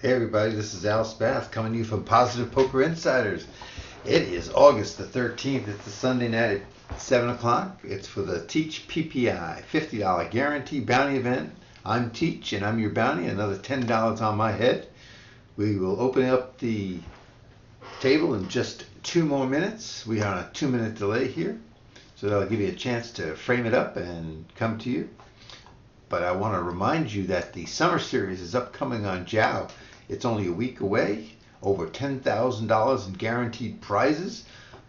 Hey everybody, this is Spath coming to you from Positive Poker Insiders. It is August the 13th. It's a Sunday night at 7 o'clock. It's for the Teach PPI $50 guarantee bounty event. I'm Teach and I'm your bounty. Another $10 on my head. We will open up the table in just 2 more minutes. We are on a 2-minute delay here, so that'll give you a chance to frame it up and come to you. But I want to remind you that the summer series is upcoming on Jao. It's only a week away. Over $10,000 in guaranteed prizes.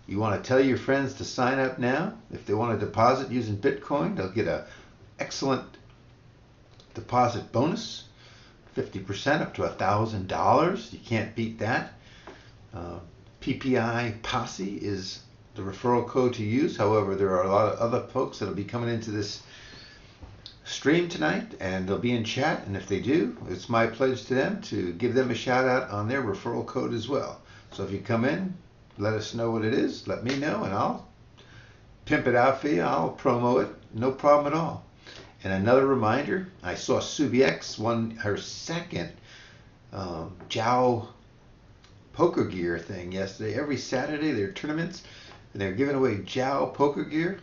You want to tell your friends to sign up now. If they want to deposit using Bitcoin, they'll get an excellent deposit bonus, 50% up to $1,000. You can't beat that. ppiposse is the referral code to use. However, there are a lot of other folks that will be coming into this stream tonight, and they'll be in chat, and if they do, it's my pledge to them to give them a shout out on their referral code as well. So if you come in, let us know what it is, let me know, and I'll pimp it out for you. I'll promo it, no problem at all. And another reminder, I saw SubiX won her second JaoPoker gear thing yesterday. Every Saturday there are tournaments and they're giving away JaoPoker gear.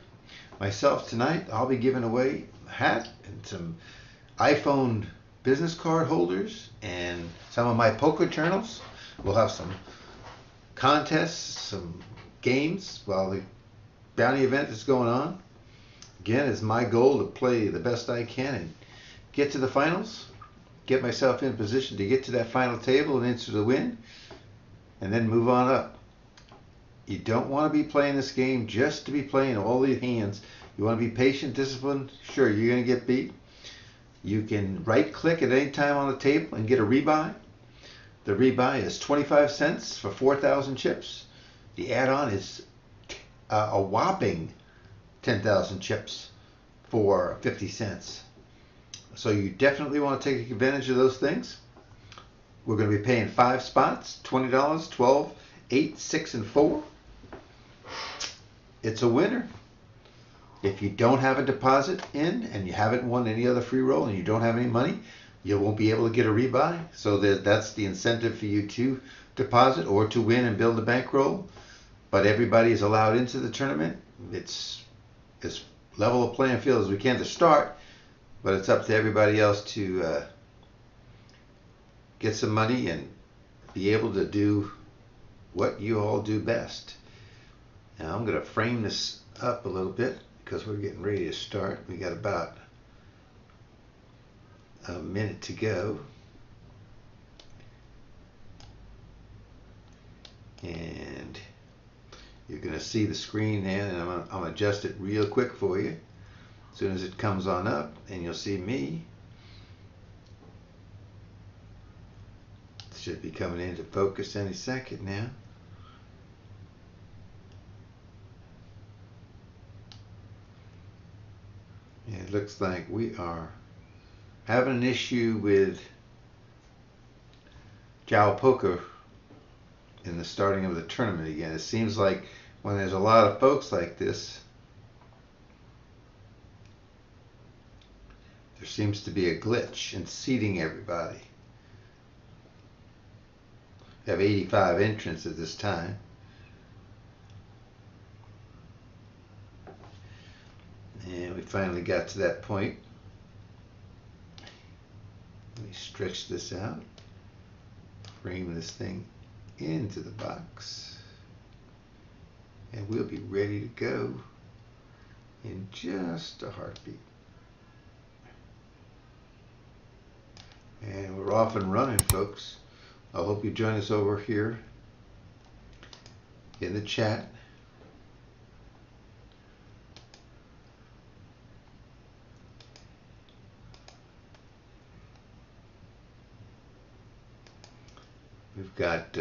Myself tonight, I'll be giving away a hat and some iPhone business card holders and some of my poker journals. We'll have some contests, some games while the bounty event is going on. Again, it's my goal to play the best I can and get to the finals, get myself in position to get to that final table and enter the win, and then move on up. You don't want to be playing this game just to be playing all the hands. You want to be patient, disciplined. Sure, you're going to get beat. You can right click at any time on the table and get a rebuy. The rebuy is 25 cents for 4,000 chips. The add-on is a whopping 10,000 chips for 50 cents. So you definitely want to take advantage of those things. We're going to be paying 5 spots, $20, 12, 8, 6, and 4. It's a winner. If you don't have a deposit in and you haven't won any other free roll and you don't have any money, you won't be able to get a rebuy. So that's the incentive for you to deposit or to win and build a bankroll. But everybody is allowed into the tournament. It's as level a playing field as we can to start, but it's up to everybody else to get some money and be able to do what you all do best. Now I'm going to frame this up a little bit because we're getting ready to start. We got about a minute to go. And you're going to see the screen there, and I'm going to adjust it real quick for you as soon as it comes on up, and you'll see me. It should be coming into focus any second now. And it looks like we are having an issue with JaoPoker in the starting of the tournament again. It seems like when there's a lot of folks like this, there seems to be a glitch in seating everybody. We have 85 entrants at this time. And we finally got to that point. Let me stretch this out, frame this thing into the box, and we'll be ready to go in just a heartbeat. And we're off and running, folks. I hope you join us over here in the chat. We've got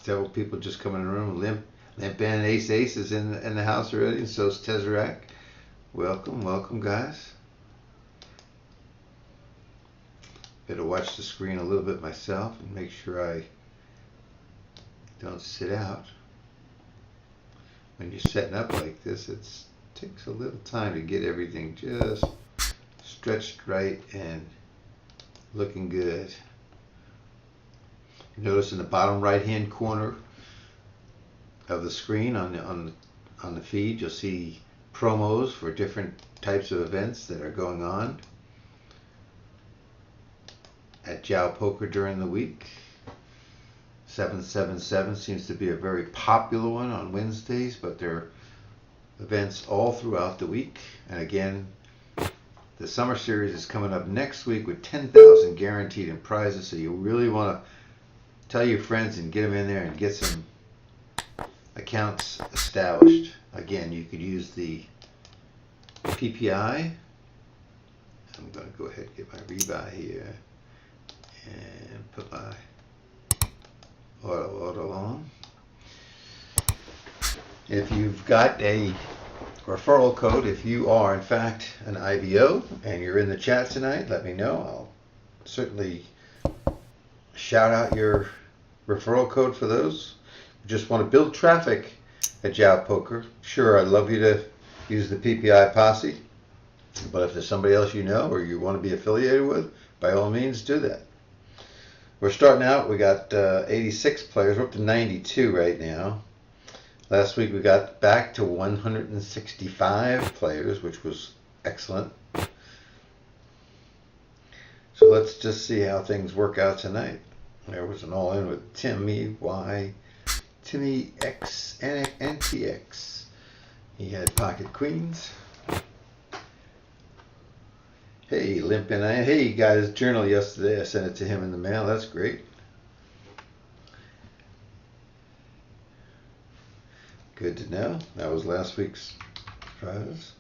several people just coming in the room. Limp and Ace is in the house already, and so is Tesseract. Welcome, welcome, guys. Better watch the screen a little bit myself and make sure I don't sit out. When you're setting up like this, it takes a little time to get everything just stretched right and looking good. Notice in the bottom right hand corner of the screen on the feed, you'll see promos for different types of events that are going on at JaoPoker during the week. 777 seems to be a very popular one on Wednesdays, but there are events all throughout the week. And again, the summer series is coming up next week with 10,000 guaranteed in prizes, so you really want to tell your friends and get them in there and get some accounts established. Again, you could use the PPI. I'm going to go ahead and get my rebuy here and put my auto on. If you've got a referral code, if you are in fact an IVO and you're in the chat tonight, let me know. I'll certainly shout out your referral code for those. You just want to build traffic at JaoPoker. Sure, I'd love you to use the ppiposse, but if there's somebody else you know or you want to be affiliated with, by all means do that. We're starting out, we got 86 players, we're up to 92 right now. Last week we got back to 165 players, which was excellent. So let's just see how things work out tonight. There was an all-in with Timmy Y, Timmy X, and NTX. He had pocket queens. Hey, Limpin', hey, he got his journal yesterday. I sent it to him in the mail. That's great. Good to know. That was last week's prize.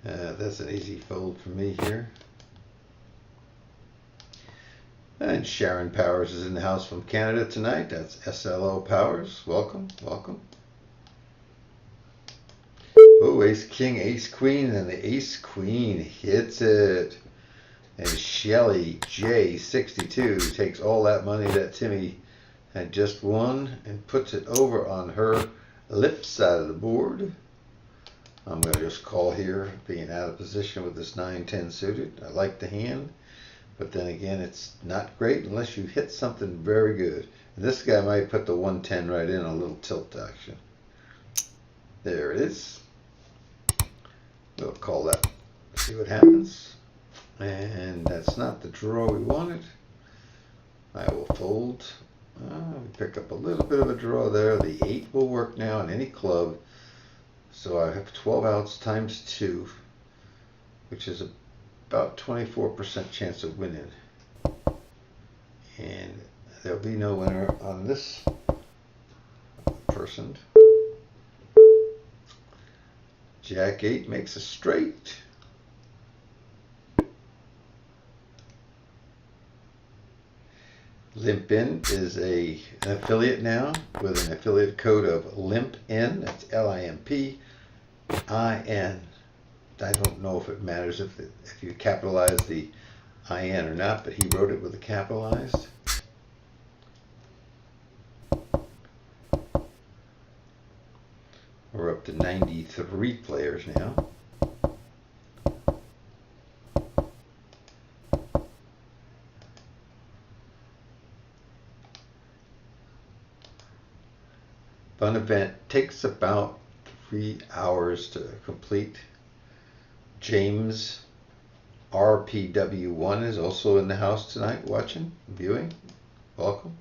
That's an easy fold for me here. And Sharon Powers is in the house from Canada tonight. That's SLO Powers. Welcome, welcome. Oh, ace king, ace queen, and the ace queen hits it. And Shelly J62 takes all that money that Timmy had just won and puts it over on her lip side of the board. I'm going to just call here, being out of position with this 9-10 suited. I like the hand, but then again, it's not great unless you hit something very good. And this guy might put the 110 right in a little tilt action. There it is. We'll call that, see what happens. And that's not the draw we wanted. I will fold. We pick up a little bit of a draw there. The 8 will work now in any club. So I have 12 outs times 2, which is about 24% chance of winning. And there'll be no winner on this person. Jack 8 makes a straight. Limpin is an affiliate now with an affiliate code of LIMPIN. That's LIMPIN. I don't know if it matters if you capitalize the IN or not, but he wrote it with a capitalized. We're up to 93 players now. Fun event takes about 3 hours to complete. James RPW1 is also in the house tonight watching, viewing. Welcome.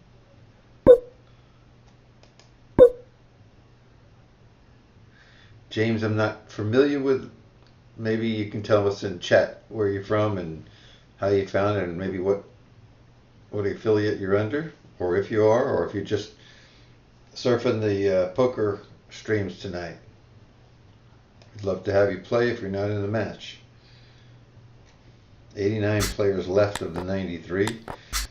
James, I'm not familiar with. Maybe you can tell us in chat where you're from and how you found it, and maybe what affiliate you're under, or if you are, or if you're just surfing the poker streams tonight. We'd love to have you play if you're not in the match. 89 players left of the 93.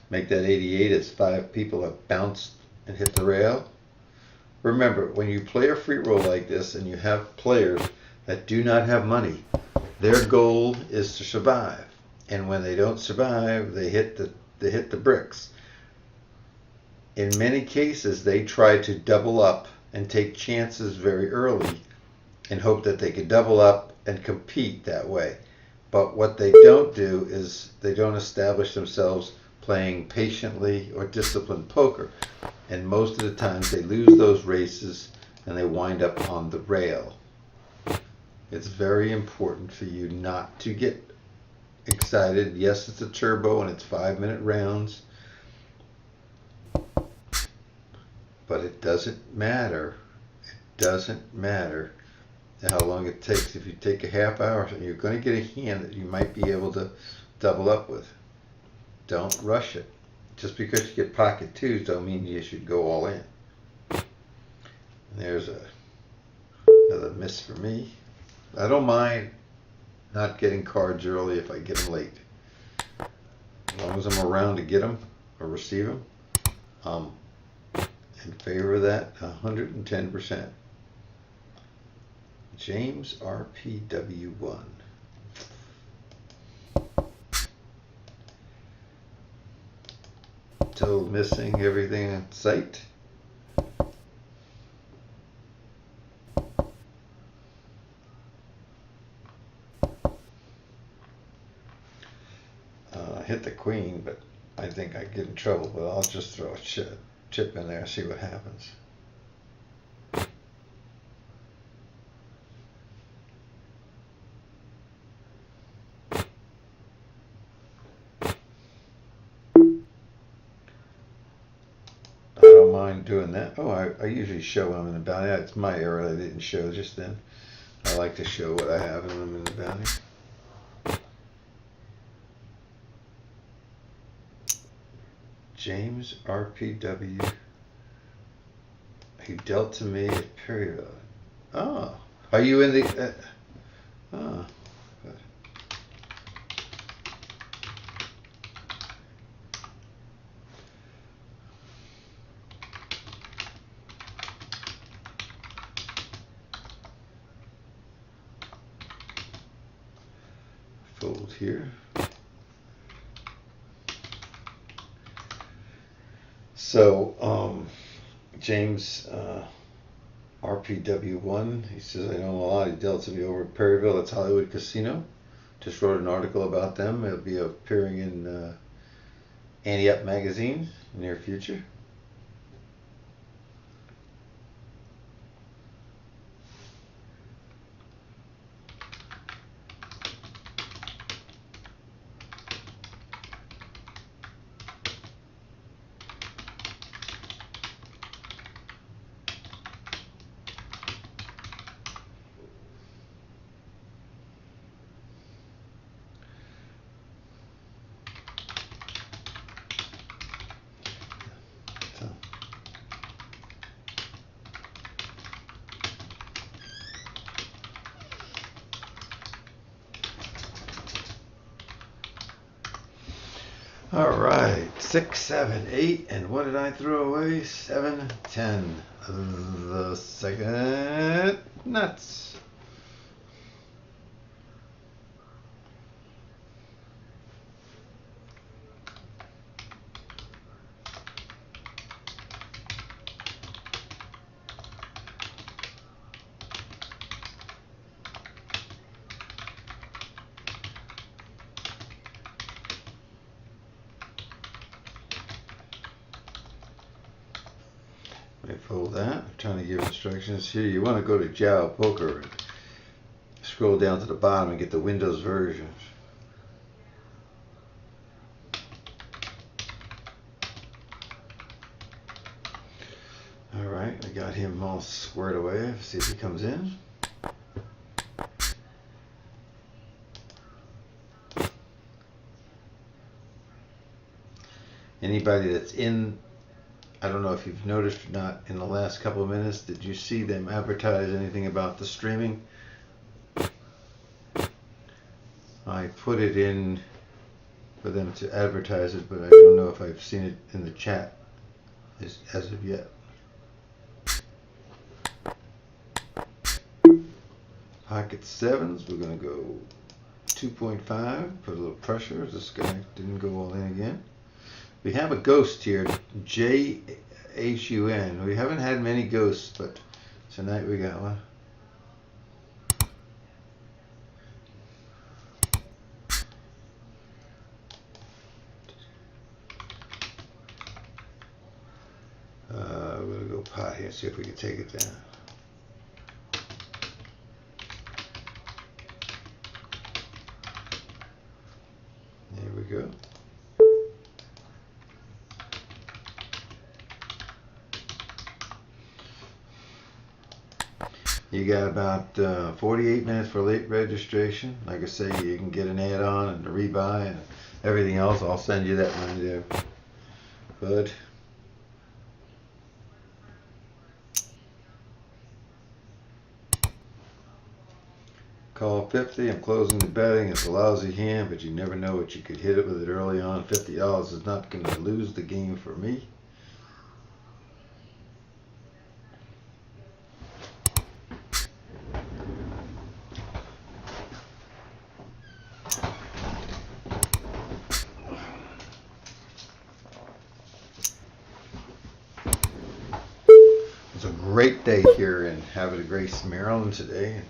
Make that 88 as 5 people have bounced and hit the rail. Remember, when you play a free roll like this and you have players that do not have money, their goal is to survive. And when they don't survive, they hit the bricks. In many cases, they try to double up and take chances very early and hope that they could double up and compete that way. But what they don't do is they don't establish themselves playing patiently or disciplined poker. And most of the times they lose those races and they wind up on the rail. It's very important for you not to get excited. Yes, it's a turbo and it's 5-minute rounds. But it doesn't matter. It doesn't matter how long it takes. If you take a half hour, you're going to get a hand that you might be able to double up with. Don't rush it. Just because you get pocket twos don't mean you should go all in. And there's another miss for me. I don't mind not getting cards early if I get them late. As long as I'm around to get them or receive them, I'm in favor of that 110%. James RPW1. Still missing everything in sight. Hit the queen, but I think I'd get in trouble, but I'll just throw a chip in there and see what happens. I don't mind doing that. Oh, I usually show when I'm in the bounty. It's my error that I didn't show just then. I like to show what I have when I'm in the bounty. James RPW. He dealt to me at period. Oh, are you in the? Oh, good. Fold here. So, James RPW1, he says, I know him a lot. He dealt to me over at Perryville. That's Hollywood Casino. Just wrote an article about them. It'll be appearing in Ante Up magazine in the near future. All right, 6, 7, 8, and what did I throw away? 7, 10. The second nuts. Let me fold that. I'm trying to give instructions here. You want to go to JaoPoker and scroll down to the bottom and get the Windows version. All right, I got him all squared away. Let's see if he comes in. Anybody that's in, I don't know if you've noticed or not, in the last couple of minutes, did you see them advertise anything about the streaming? I put it in for them to advertise it, but I don't know if I've seen it in the chat as of yet. Pocket sevens, we're going to go 2.5, put a little pressure. This guy didn't go all in again. We have a ghost here, JHUN. We haven't had many ghosts, but tonight we got one. see if we can take it down. There we go. You got about 48 minutes for late registration. Like I say, you can get an add-on and a rebuy and everything else. I'll send you that money there, bud. Call 50. I'm closing the betting. It's a lousy hand, but you never know what you could hit it with it early on. $50 is not going to lose the game for me. It's a great day here in Havre de Grace, Maryland today.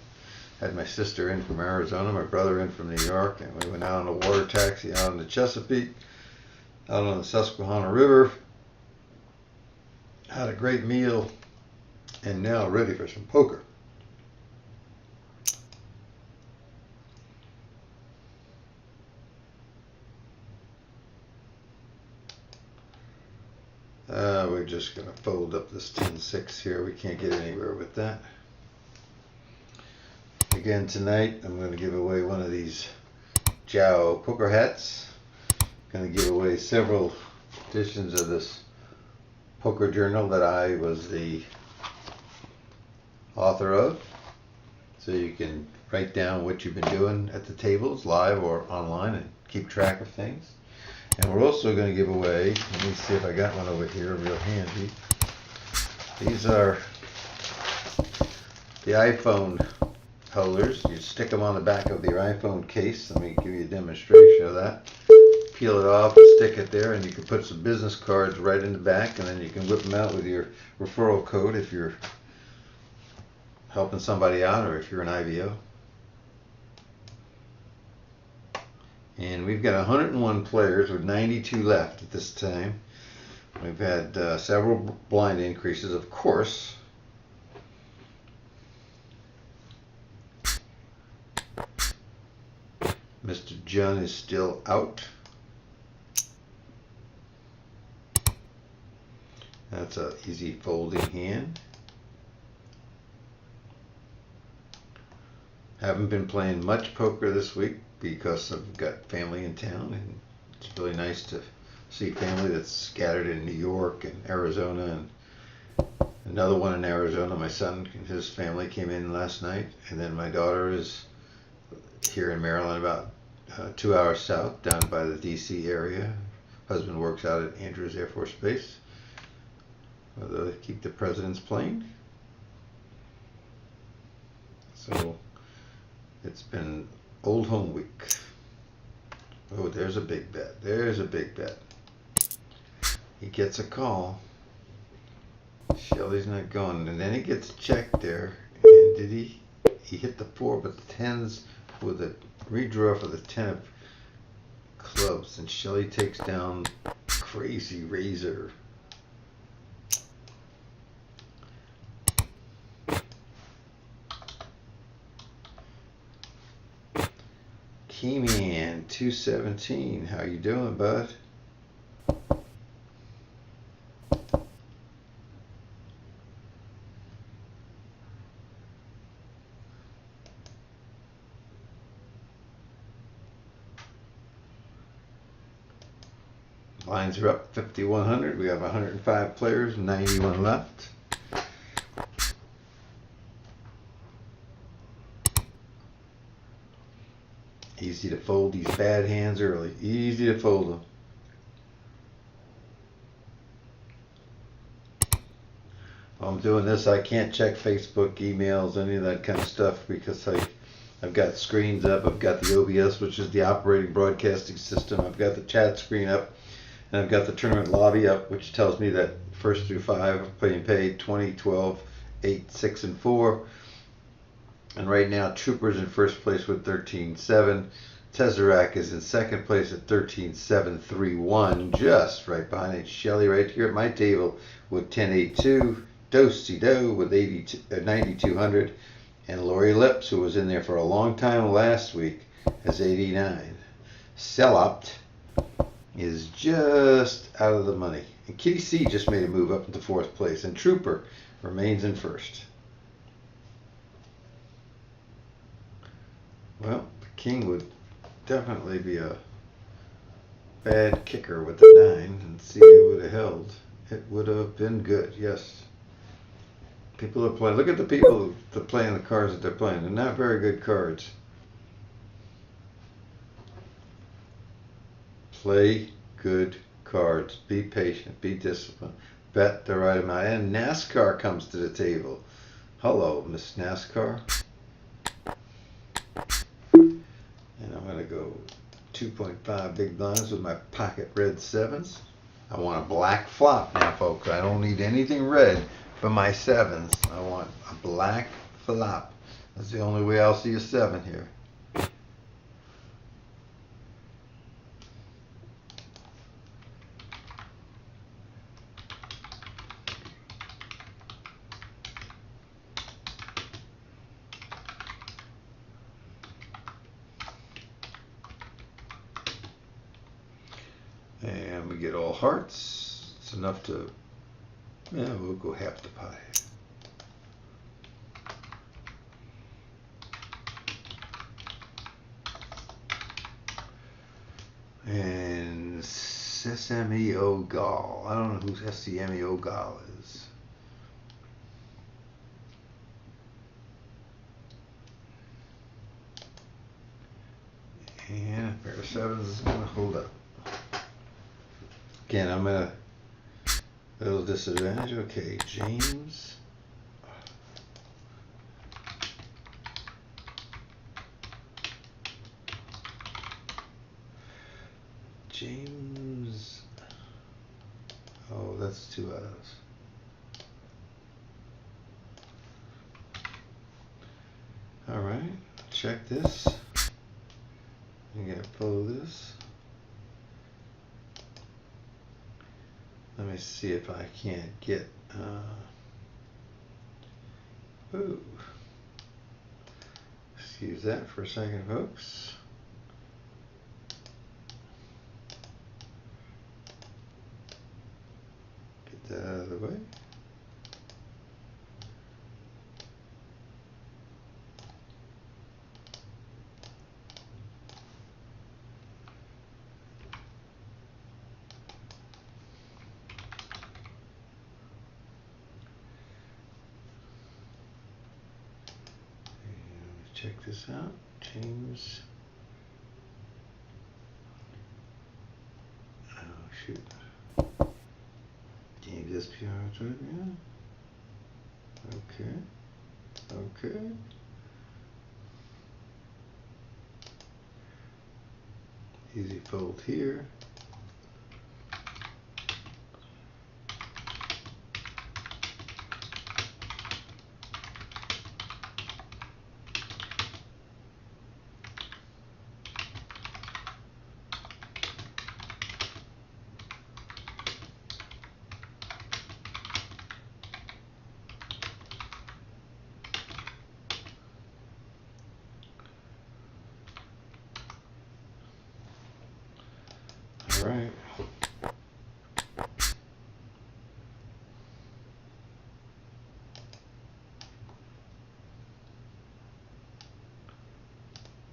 Had my sister in from Arizona, my brother in from New York, and we went out on a water taxi out on the Chesapeake, out on the Susquehanna River. Had a great meal, and now ready for some poker. We're just going to fold up this 10-6 here. We can't get anywhere with that. Again tonight, I'm going to give away one of these JaoPoker hats. I'm going to give away several editions of this poker journal that I was the author of. So you can write down what you've been doing at the tables, live or online, and keep track of things. And we're also going to give away, let me see if I got one over here real handy. These are the iPhone holders. You stick them on the back of your iPhone case. Let me give you a demonstration of that. Peel it off and stick it there, and you can put some business cards right in the back, and then you can whip them out with your referral code if you're helping somebody out or if you're an IVO. And we've got 101 players with 92 left at this time. We've had several blind increases, of course. Mr. John is still out. That's an easy folding hand. Haven't been playing much poker this week because I've got family in town, and it's really nice to see family that's scattered in New York and Arizona, and another one in Arizona. My son and his family came in last night, and then my daughter is here in Maryland, about 2 hours south, down by the DC area. Husband works out at Andrews Air Force Base, where they keep the president's plane. So it's been old home week. Oh, there's a big bet. There's a big bet. He gets a call. Shelly's not going, and then he gets checked there. And did he? He hit the 4, but the 10s with a redraw for the 10 of clubs, and Shelly takes down Crazy Razor. Keyman 217, how you doing, bud? Lines are up 5,100. We have 105 players, 91 left. Easy to fold these bad hands early. Easy to fold them. While I'm doing this, I can't check Facebook, emails, any of that kind of stuff, because I've got screens up. I've got the OBS, which is the operating broadcasting system. I've got the chat screen up, and I've got the tournament lobby up, which tells me that 1st through 5 are being paid 20, 12, 8, 6, and 4. And right now, Trooper's in first place with 13-7. Tesseract is in second place at 13-7-3-1, just right behind it. Shelly right here at my table with 10-8-2. Do-si-do with 9,200. And Lori Lips, who was in there for a long time last week, has 89. Sellopt is just out of the money. And Kitty C just made a move up into 4th place. And Trooper remains in 1st. Well, the king would definitely be a bad kicker with the 9. And see, it would have held. It would have been good, yes. People are playing. Look at the people that are playing the cards that they're playing. They're not very good cards. Play good cards. Be patient. Be disciplined. Bet the right amount. And NASCAR comes to the table. Hello, Miss NASCAR. And I'm going to go 2.5 big blinds with my pocket red 7s. I want a black flop now, folks. I don't need anything red for my 7s. I want a black flop. That's the only way I'll see a 7 here. And we get all hearts. It's enough to, yeah, we'll go half the pie. And Sesame Ogal. I don't know who Sesame Ogal is. And a pair of 7s is going to hold up. Again, I'm at a little disadvantage. Okay, James. James. Oh, that's 2 outs. All right, check this. You gotta follow this. Let me see if I can't get. Ooh. Excuse that for a second, folks. Get that out of the way. Check this out, James. Oh shoot. James SPR, right? Yeah. Okay. Okay. Easy fold here. All right.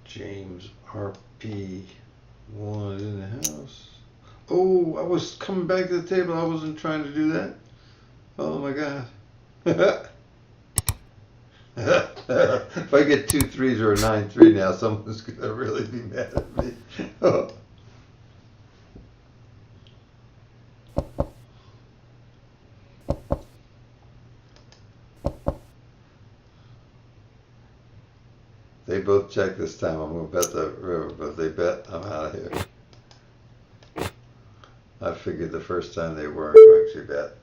James RP1 in the house. Oh, I was coming back to the table. I wasn't trying to do that. Oh my God. If I get 2 3s or a 9-3 now, someone's gonna really be mad at me. Oh. They both check this time. I'm going to bet the river, but if they bet, I'm out of here. I figured the first time they weren't going to bet.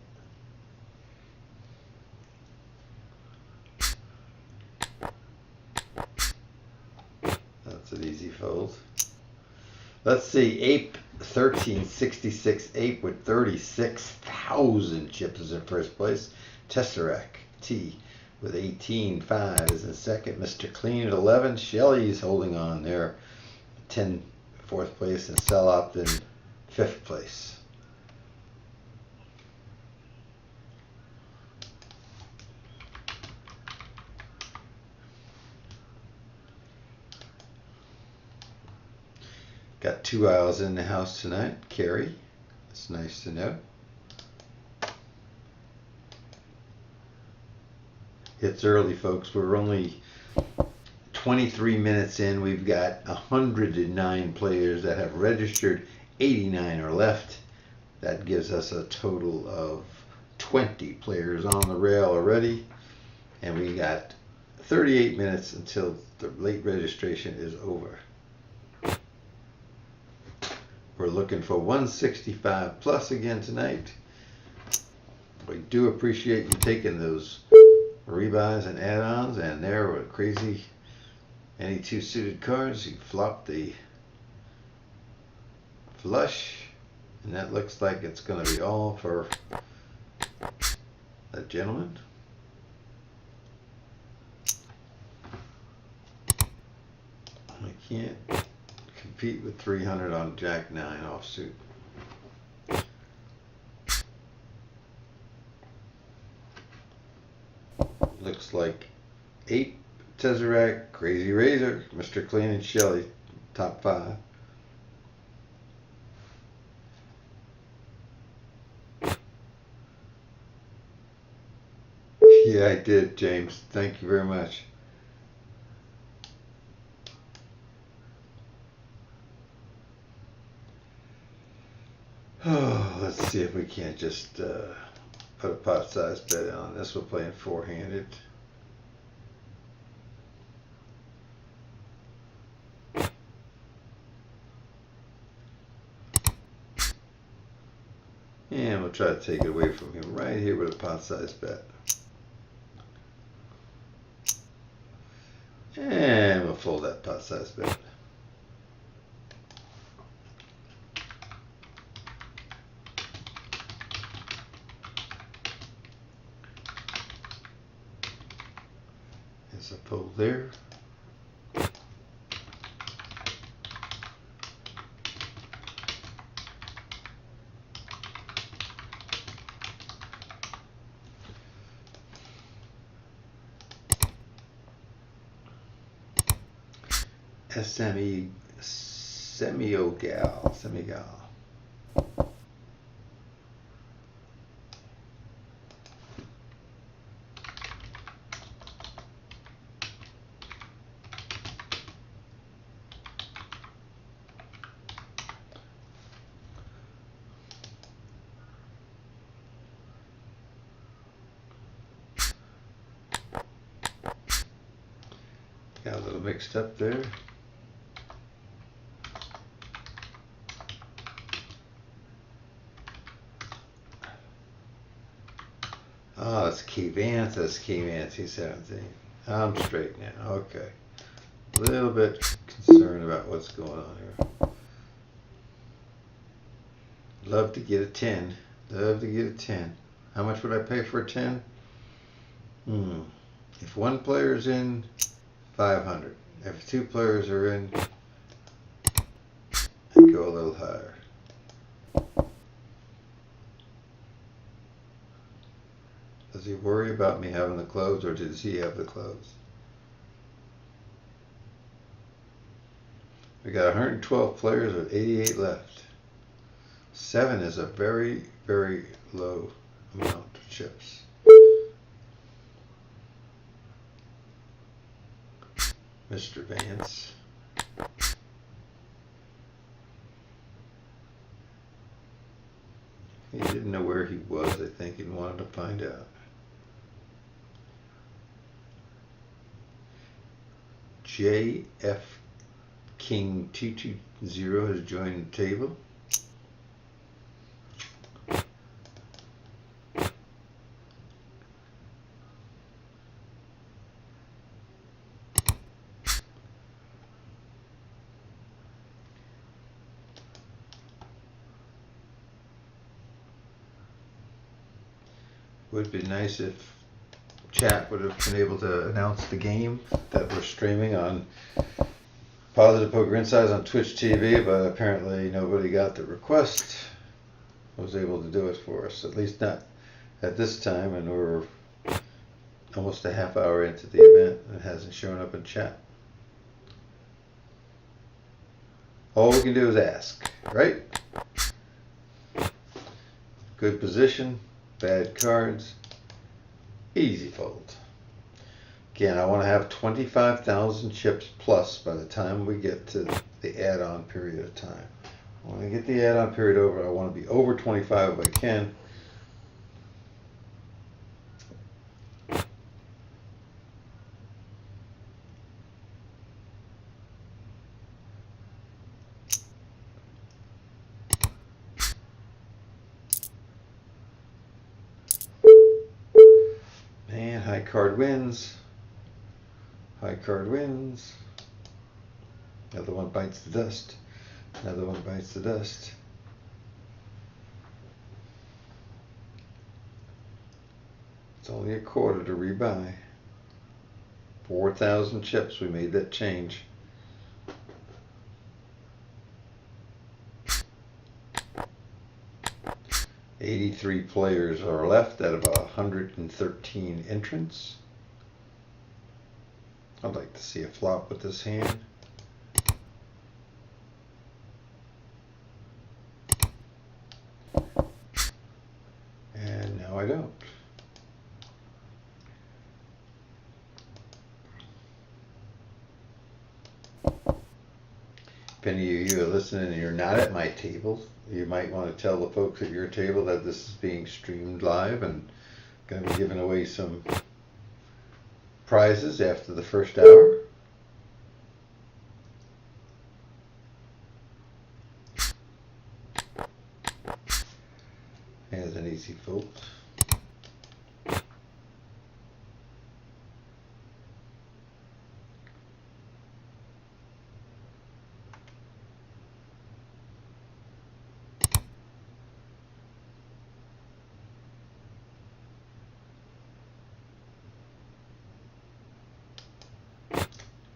That's an easy fold. Let's see, Ape 1366, Ape with 36,000 chips is in first place. Tesseract T with 18.5 is in second. Mr. Clean at 11. Shelly's holding on there, 10 fourth place, and Sellopt in fifth place. Got 2 owls in the house tonight. Carrie, it's nice to know. It's early, folks. We're only 23 minutes in. We've got 109 players that have registered. 89 are left. That gives us a total of 20 players on the rail already. And we got 38 minutes until the late registration is over. We're looking for 165 plus again tonight. We do appreciate you taking those rebuys and add-ons, and there were crazy any two suited cards. You flop the flush, and that looks like it's going to be all for that gentleman. I can't compete with 300 on Jack 9 offsuit. Looks like 8 Tesseract, Crazy Razor, Mr. Clean and Shelly, top 5. Yeah, I did, James. Thank you very much. Oh, let's see if we can't just put a pot-sized bet on this. We're playing four-handed. And we'll try to take it away from him right here with a pot-sized bet. And we'll fold that pot-sized bet. There's a fold there. Semigal. Got a little mixed up there. Oh, it's Kevance. That's Kevance. He's 17. I'm straight now. Okay. A little bit concerned about what's going on here. Love to get a 10. Love to get a 10. How much would I pay for a 10? If one player's in, 500. If two players are in, I'd go a little higher. Does he worry about me having the close, or does he have the close? We got 112 players with 88 left. 7 is a very, very low amount of chips. Mr. Vance. He didn't know where he was, I think, and wanted to find out. JF King 220 has joined the table. Would be nice if chat would have been able to announce the game that we're streaming on Positive Poker Insights on Twitch TV, but apparently nobody got the request, was able to do it for us, at least not at this time, and we're almost a half hour into the event and it hasn't shown up in chat. All we can do is ask, right? Good position, bad cards, easy fold. Again, I want to have 25,000 chips plus by the time we get to the add-on period of time. When I get the add-on period over, I want to be over 25 if I can. And high card wins. High card wins. Another one bites the dust. Another one bites the dust. It's only a quarter to rebuy. 4,000 chips, we made that change. $83 players are left out of 113 entrants. I'd like to see a flop with this hand. And now I don't. If any of you are listening and you're not at my table, you might want to tell the folks at your table that this is being streamed live and going to be giving away some prizes after the first hour. There's an easy fold.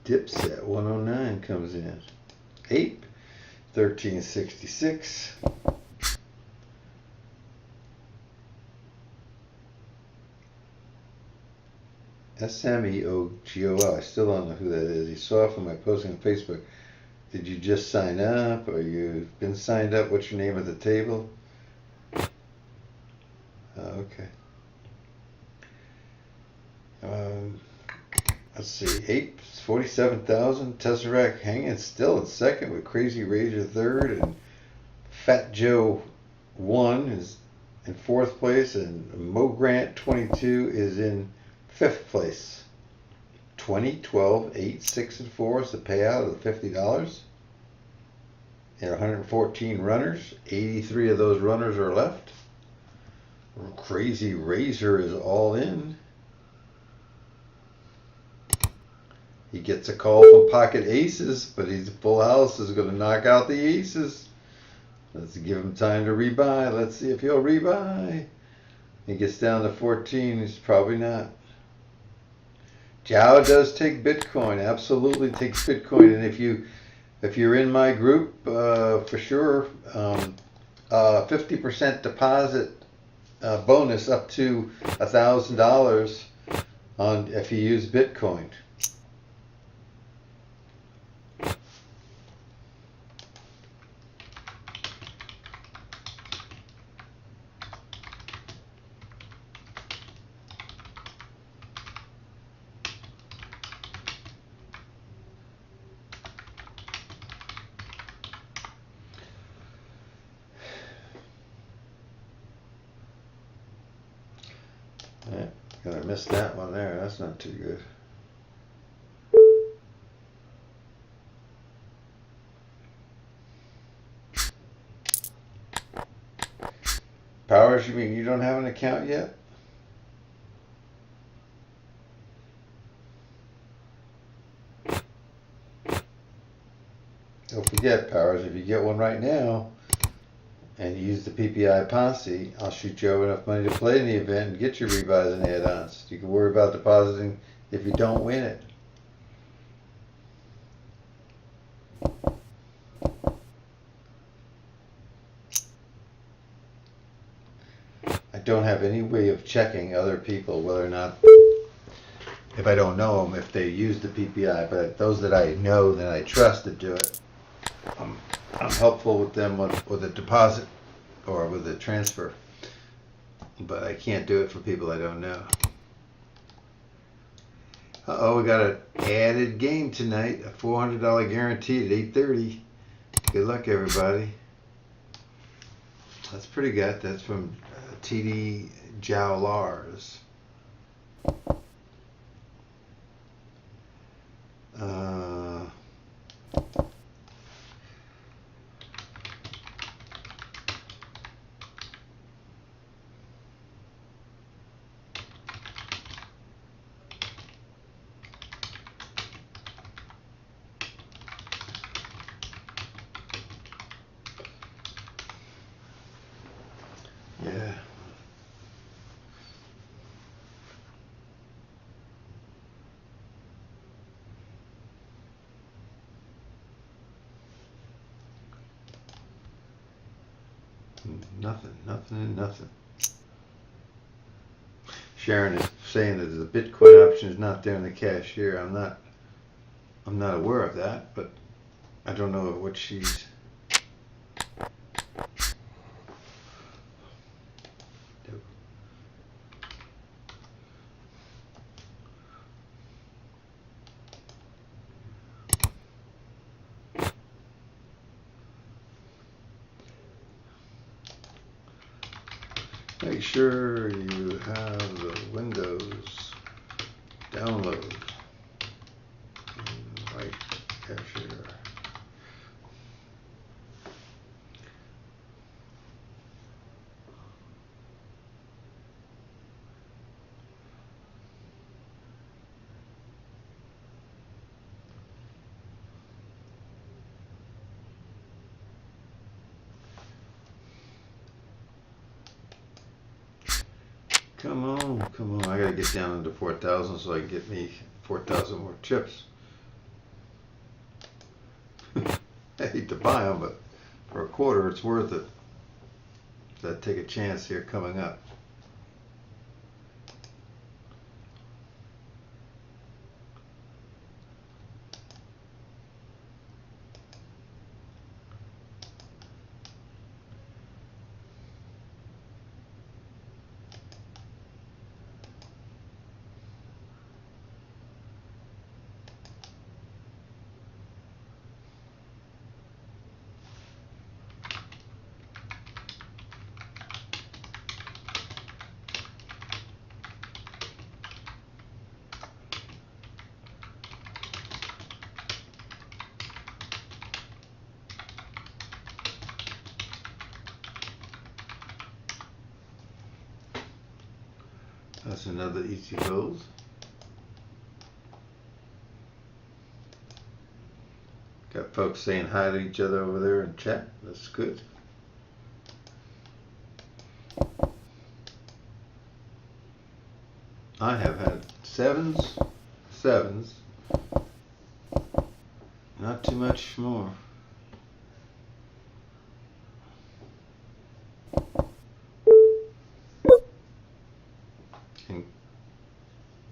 Dipset 109 comes in. 8, 1366. SMEOGOL. I still don't know who that is. He saw it from my posting on Facebook. Did you just sign up, or you've been signed up? What's your name at the table? Okay. Let's see. 8, 47,000. Tesseract hanging still in second with Crazy Razor third, and Fat Joe 1 is in fourth place, and Mo Grant 22 is in fifth place. 20, 12, 8, 6, and 4 is the payout of the $50. There are 114 runners. 83 of those runners are left. Crazy Razor is all in. He gets a call from pocket aces, but he's full house is going to knock out the aces. Let's give him time to rebuy. Let's see if he'll rebuy. He gets down to 14. He's probably not. Jao does take Bitcoin. Absolutely takes Bitcoin. And if you're in my group, for sure, 50% deposit bonus up to $1,000 on if you use Bitcoin. Yeah, gonna miss that one there. That's not too good. Powers, you mean you don't have an account yet? Don't forget, Powers, if you get one right now, and you use the PPI posse, I'll shoot you over enough money to play in the event and get your rebuys and add-ons. You can worry about depositing if you don't win it. I don't have any way of checking other people whether or not, if I don't know them, if they use the PPI, but those that I know that I trust that do it, I'm helpful with them with a deposit or with a transfer, but I can't do it for people I don't know. Uh-oh, we got an added game tonight, a $400 guaranteed at 8:30. Good luck, everybody. That's pretty good. That's from TD Jowlars. Yeah. Nothing, and nothing. Sharon is saying that the Bitcoin option is not there in the cashier. I'm not aware of that, but I don't know what she's. Make sure you have the Windows download right cashier. Come on, I gotta get down into 4,000 so I can get me 4,000 more chips. I hate to buy them, but for a quarter it's worth it. So I'd take a chance here coming up. That's another easy gold. Got folks saying hi to each other over there in chat. That's good. I have had sevens, not too much more. And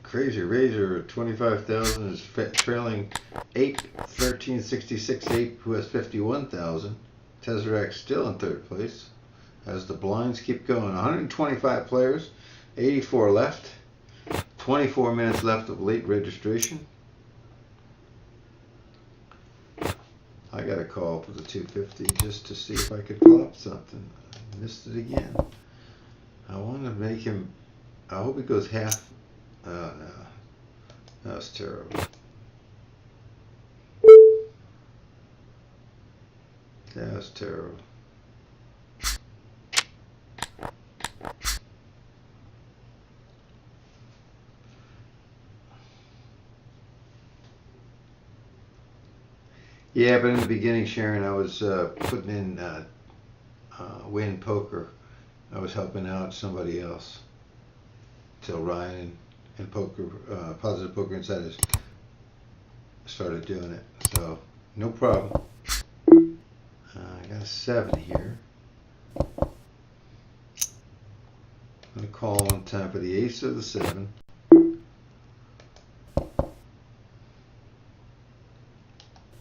Crazy Razor at 25,000 is trailing 1366 Ape, who has 51,000. Tesseract still in third place as the blinds keep going. 125 players, 84 left, 24 minutes left of late registration. I got a call for the 250 just to see if I could pull up something. I missed it again. I want to make him, I hope he goes half. Oh no, that was terrible. That was terrible. Yeah, but in the beginning, Sharon, I was putting in win poker. I was helping out somebody else till Ryan and poker, Positive Poker Insiders started doing it. So no problem. I got a 7 here. I'm gonna call one time for the ace or the 7.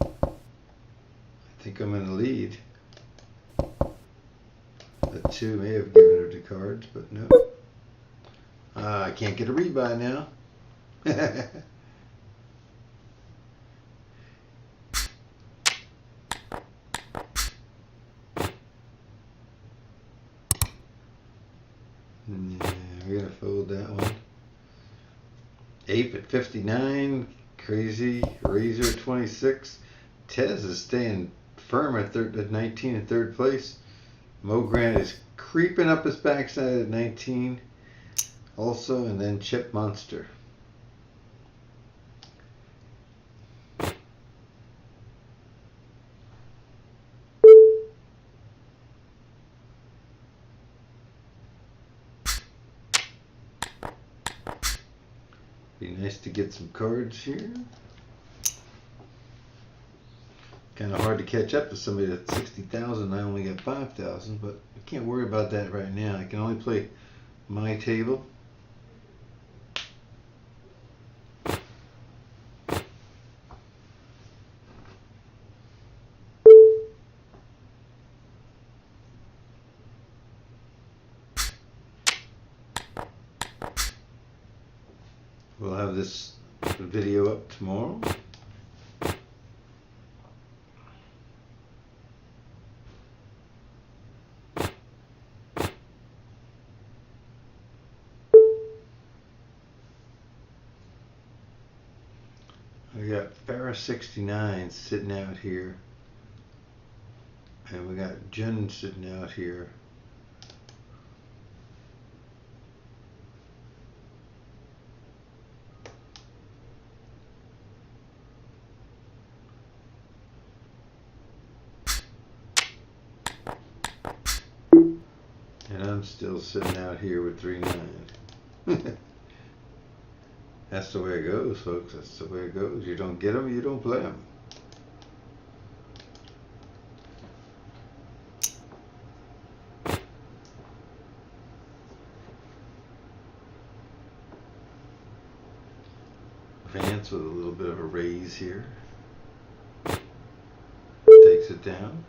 I think I'm in the lead. The 2 may have given her the cards, but no. I can't get a rebuy now. Yeah, we're gonna fold that one. Ape at 59, crazy. Razor 26. Tez is staying firm at 19 in third place. Mo Grant is creeping up his backside at 19 also, and then Chip Monster. Be nice to get some cards here. Kind of hard to catch up to somebody that's 60,000. I only got 5,000, but I can't worry about that right now. I can only play my table. We'll have this video up tomorrow. We got Farrah 69 sitting out here, and we got Jen sitting out here. And I'm still sitting out here with 3-9. That's the way it goes, folks. That's the way it goes. You don't get them, you don't play them. Vance with a little bit of a raise here. Takes it down.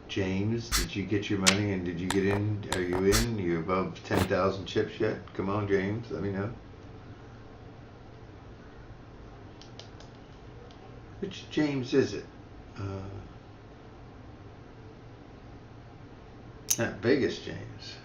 James, did you get your money and did you get in? Are you in? Are you above 10,000 chips yet? Come on, James, let me know. Which James is it? Not Vegas James.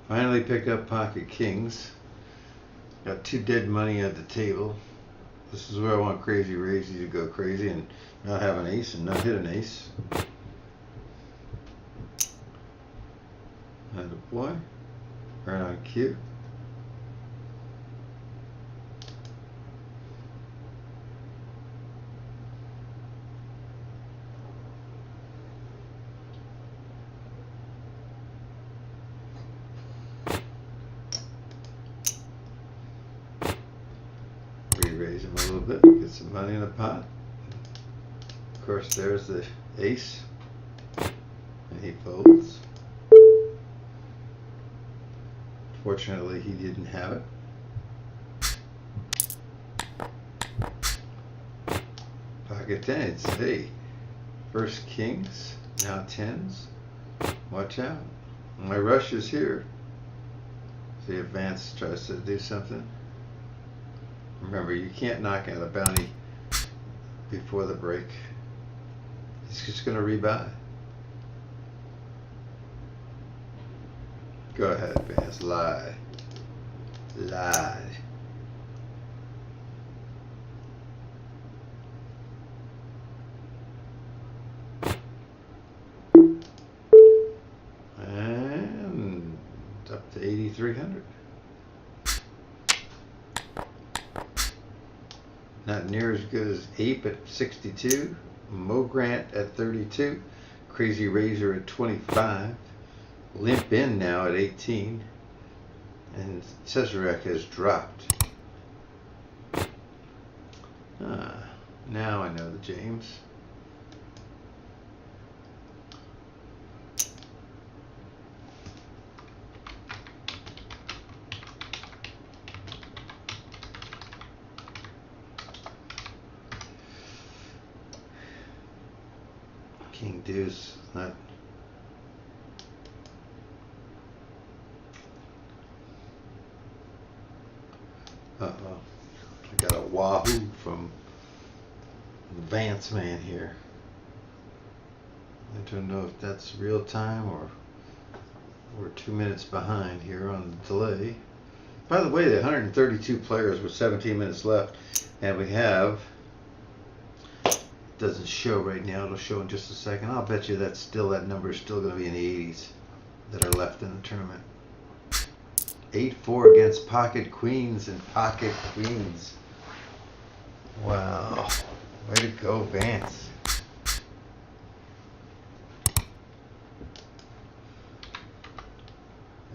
Finally pick up pocket kings. Got 2 dead money at the table. This is where I want Crazy Razy to go crazy and not have an ace and not hit an ace. And a boy. Right on cue. Raise him a little bit, get some money in the pot. Of course, there's the ace, and he folds. Fortunately, he didn't have it. Pocket 10s, hey, first kings, now 10s. Watch out. My rush is here. See if Vance tries to do something. Remember, you can't knock out a bounty before the break. He's just going to rebuy. Go ahead, Vance. Lie. Lie. And up to 8,300. Not near as good as Ape at 62. Mo Grant at 32. Crazy Razor at 25. Limp In now at 18. And Cesarek has dropped. Now I know the James. King Deuce, not. Uh-oh. I got a wahoo from the Vance man here. I don't know if that's real time or we're 2 minutes behind here on the delay. By the way, the 132 players with 17 minutes left, and we have, doesn't show right now, it'll show in just a second. I'll bet you that's still, that number is still going to be in the 80s that are left in the tournament. 8-4 against Pocket Queens and Pocket Queens. Wow. Way to go, Vance.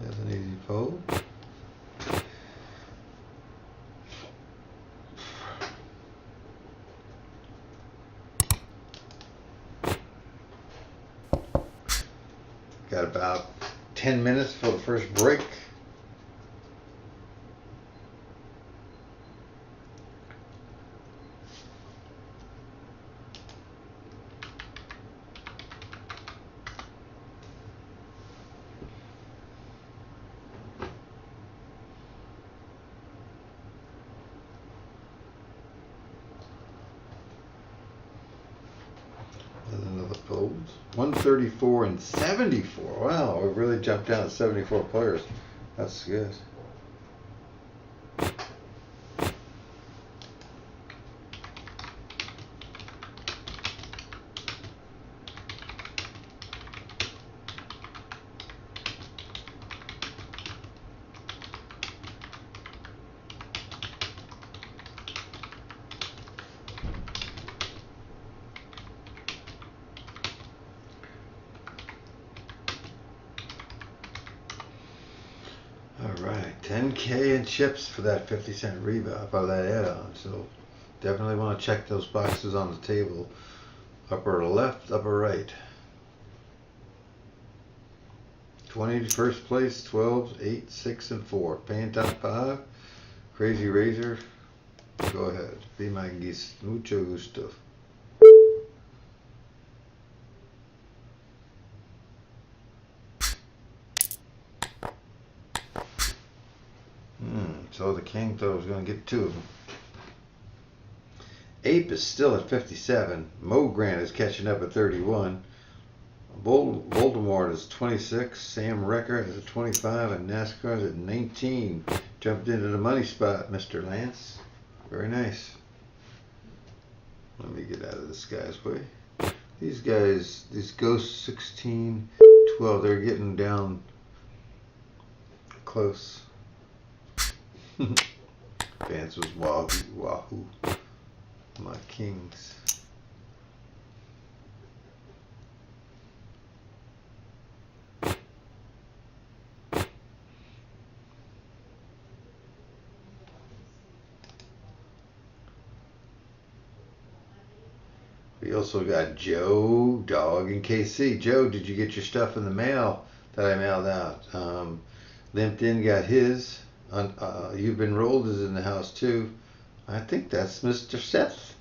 There's an easy fold. Got about 10 minutes for the first break. Another fold. 134 and 74. Wow, we really jumped down to 74 players. That's good. Alright, 10K in chips for that 50-cent rebuy, for that add-on. So definitely want to check those boxes on the table. Upper left, upper right. 20 to first place, 12, 8, 6, and 4. Paying top 5. Crazy Razor. Go ahead. Be my guest. Mucho gusto. So the king thought I was going to get 2 of them. Ape is still at 57. Mo Grant is catching up at 31. Voldemort is 26. Sam Recker is at 25. And NASCAR is at 19. Jumped into the money spot, Mr. Lance. Very nice. Let me get out of this guy's way. These guys, these ghosts 16, 12, they're getting down close. Vance was wahoo. My kings. We also got Joe, Dog, and KC. Joe, did you get your stuff in the mail that I mailed out? Limped In got his. You've Been Rolled is in the house too. I think that's Mr. Seth.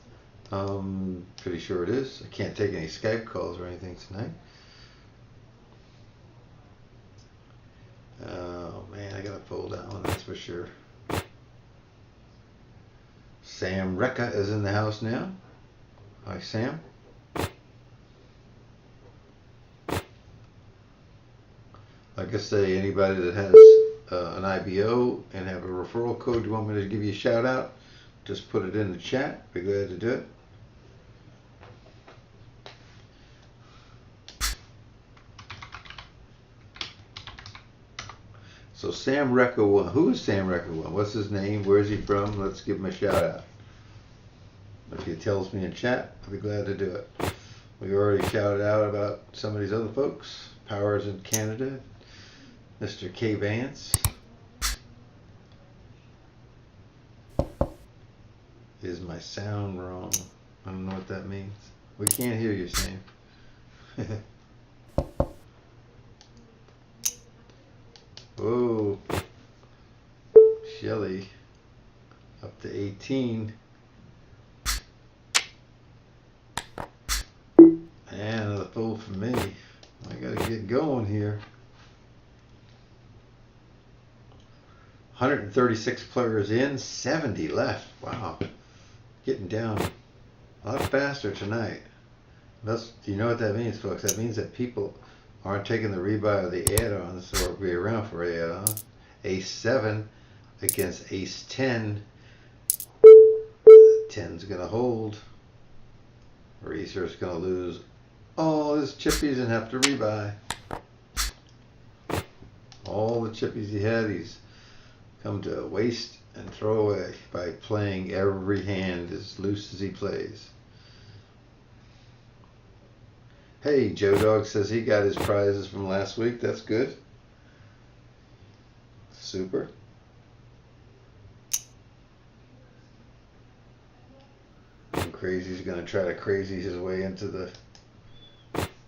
Pretty sure it is. I can't take any Skype calls or anything tonight. for sure. Sam Recca is in the house now. Hi, Sam. Like I say, anybody that has an IBO and have a referral code you want me to give you a shout out, just put it in the chat. Be glad to do it. So Sam Recca won. Who is Sam Recca won? What's his name? Where is he from? Let's give him a shout out. If he tells me in chat, I'll be glad to do it. We already shouted out about some of these other folks. Powers in Canada. Mr. K. Vance. Is my sound wrong? I don't know what that means. We can't hear you, Sam. Whoa. Shelly. Up to 18. And another fold for me. I gotta get going here. 136 players in, 70 left. Wow. Getting down a lot faster tonight. You know what that means, folks? That means that people aren't taking the rebuy of the add-ons or be around for add-on. Ace 7 against Ace 10. 10's going to hold. Reeser's going to lose all his chippies and have to rebuy. All the chippies he had, he's come to waste and throw away by playing every hand as loose as he plays. Hey, Joe Dog says he got his prizes from last week. That's good. Super. And Crazy's going to try to crazy his way into the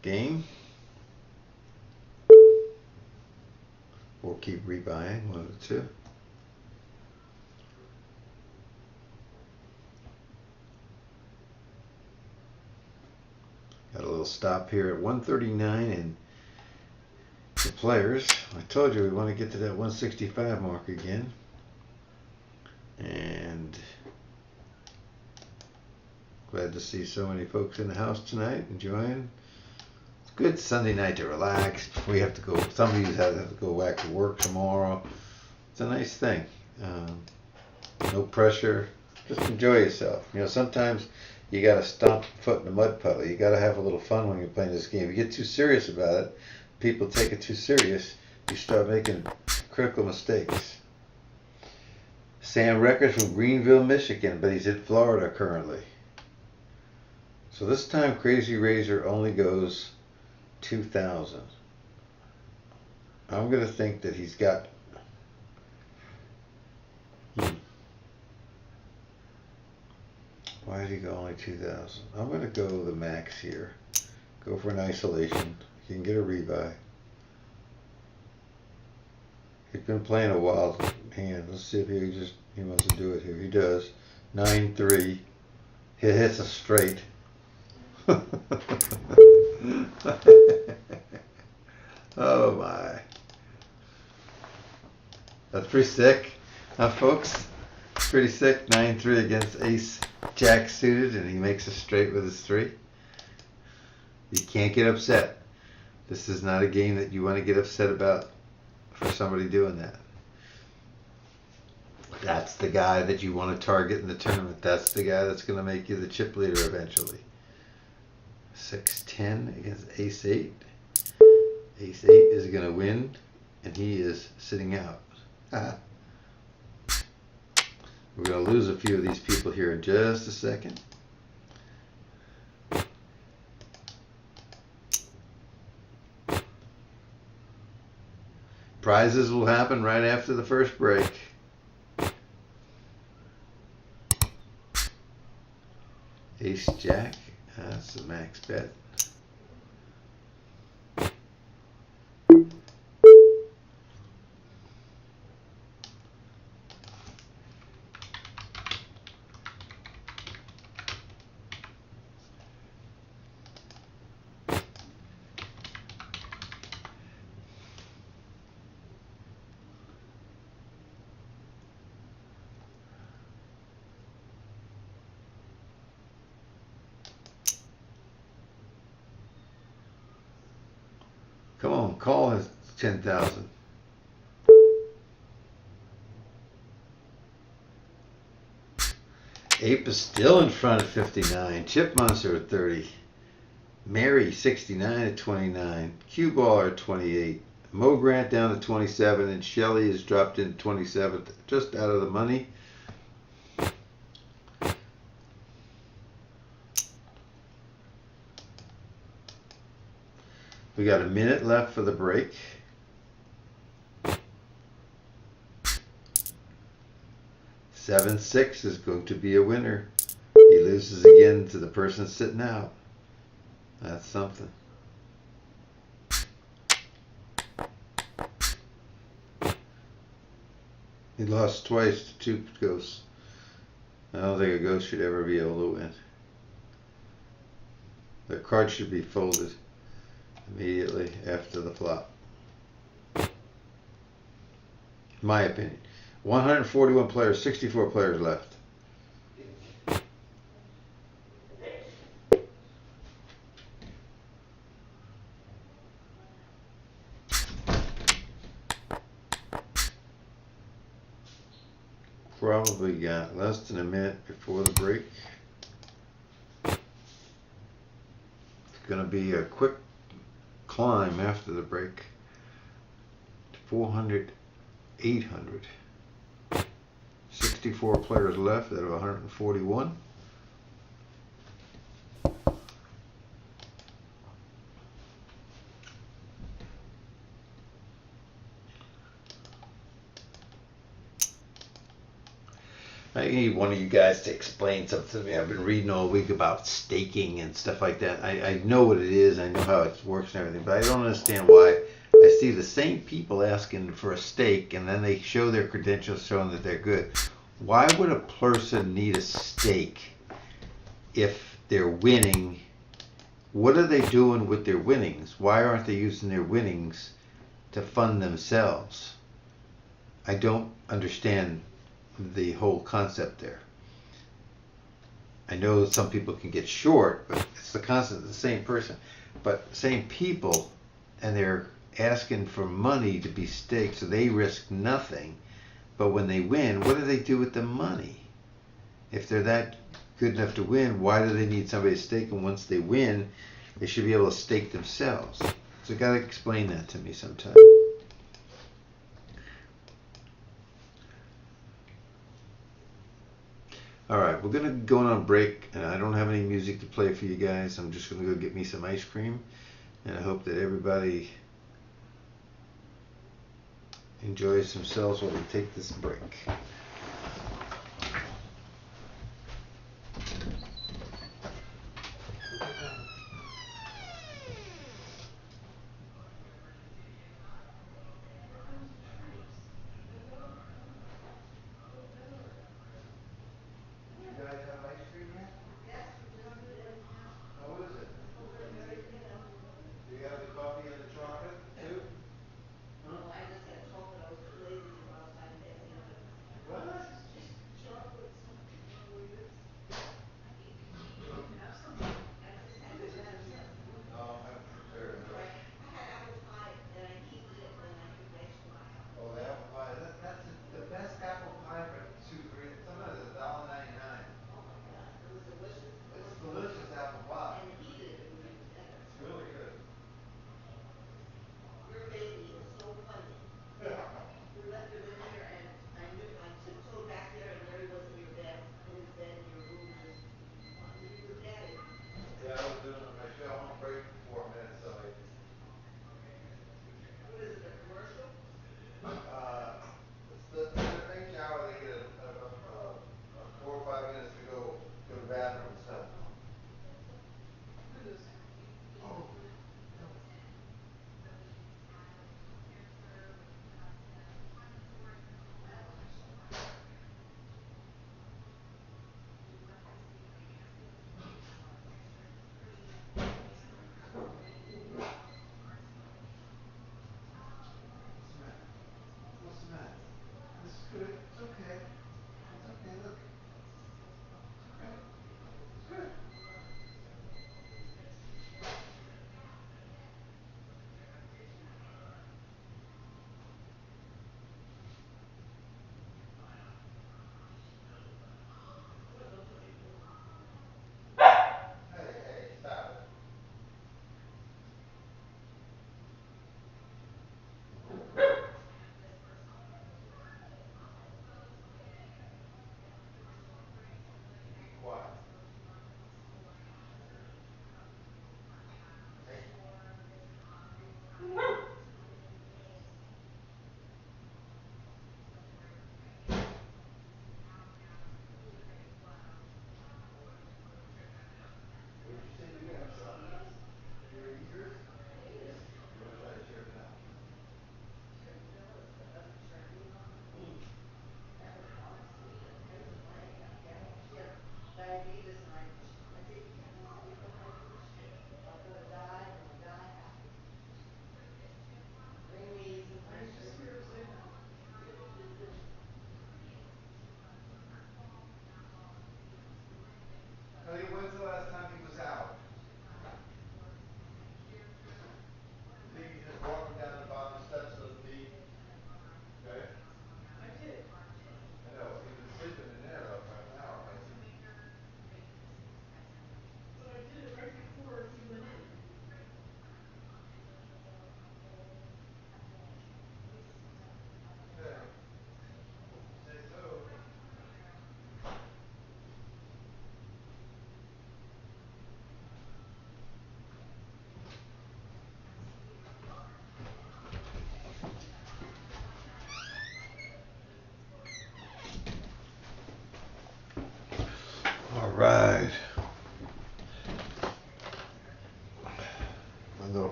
game. Or keep rebuying, one of the two. Got a little stop here at 139 and the players. I told you we want to get to that 165 mark again. And glad to see so many folks in the house tonight enjoying. It's a good Sunday night to relax. We have to go, some of you have to go back to work tomorrow. It's a nice thing. No pressure. Just enjoy yourself. You know, sometimes you got to stomp your foot in the mud puddle. You got to have a little fun when you're playing this game. If you get too serious about it, people take it too serious, you start making critical mistakes. Sam Recca from Greenville, Michigan, but he's in Florida currently. So this time Crazy Razor only goes 2,000. I'm going to think that he's got... Why did he go only 2,000? I'm going to go the max here. Go for an isolation. You can get a rebuy. He's been playing a wild hand. Let's see if he wants to do it here. He does. 9-3. He hits a straight. Oh my. That's pretty sick. Huh, folks? Pretty sick. 9-3 against Ace Jack suited, and he makes a straight with his 3. You can't get upset. This is not a game that you want to get upset about for somebody doing that. That's the guy that you want to target in the tournament. That's the guy that's going to make you the chip leader eventually. 6-10 against Ace 8. Ace 8 is going to win, and he is sitting out. We're going to lose a few of these people here in just a second. Prizes will happen right after the first break. Ace Jack, that's the max bet. Come on, call his 10,000. Ape is still in front at 59. Chip Monster at 30. Mary 69 at 29. Cue Baller at 28. Mo Grant down to 27, and Shelly has dropped in 27th, just out of the money. We got a minute left for the break. Seven six is going to be a winner. He loses again to the person sitting out. That's something. He lost twice to two ghosts. I don't think a ghost should ever be able to win. The card should be folded immediately after the flop. My opinion. 141 players, 64 players left. Probably got less than a minute before the break. It's going to be a quick climb after the break. 400, 800. 64 players left out of 141. I need one of you guys to explain something to me. I've been reading all week about staking and stuff like that. I know what it is. I know how it works and everything, but I don't understand why I see the same people asking for a stake, and then they show their credentials showing that they're good. Why would a person need a stake if they're winning? What are they doing with their winnings? Why aren't they using their winnings to fund themselves? I don't understand the whole concept there. I know some people can get short, but it's the concept of the same person. But same people, and they're asking for money to be staked, so they risk nothing. But when they win, what do they do with the money? If they're that good enough to win, why do they need somebody to stake them? Once they win, they should be able to stake themselves. So you gotta explain that to me sometime. Alright, we're gonna go on a break, and I don't have any music to play for you guys. I'm just gonna go get me some ice cream, and I hope that everybody enjoys themselves while we take this break. What?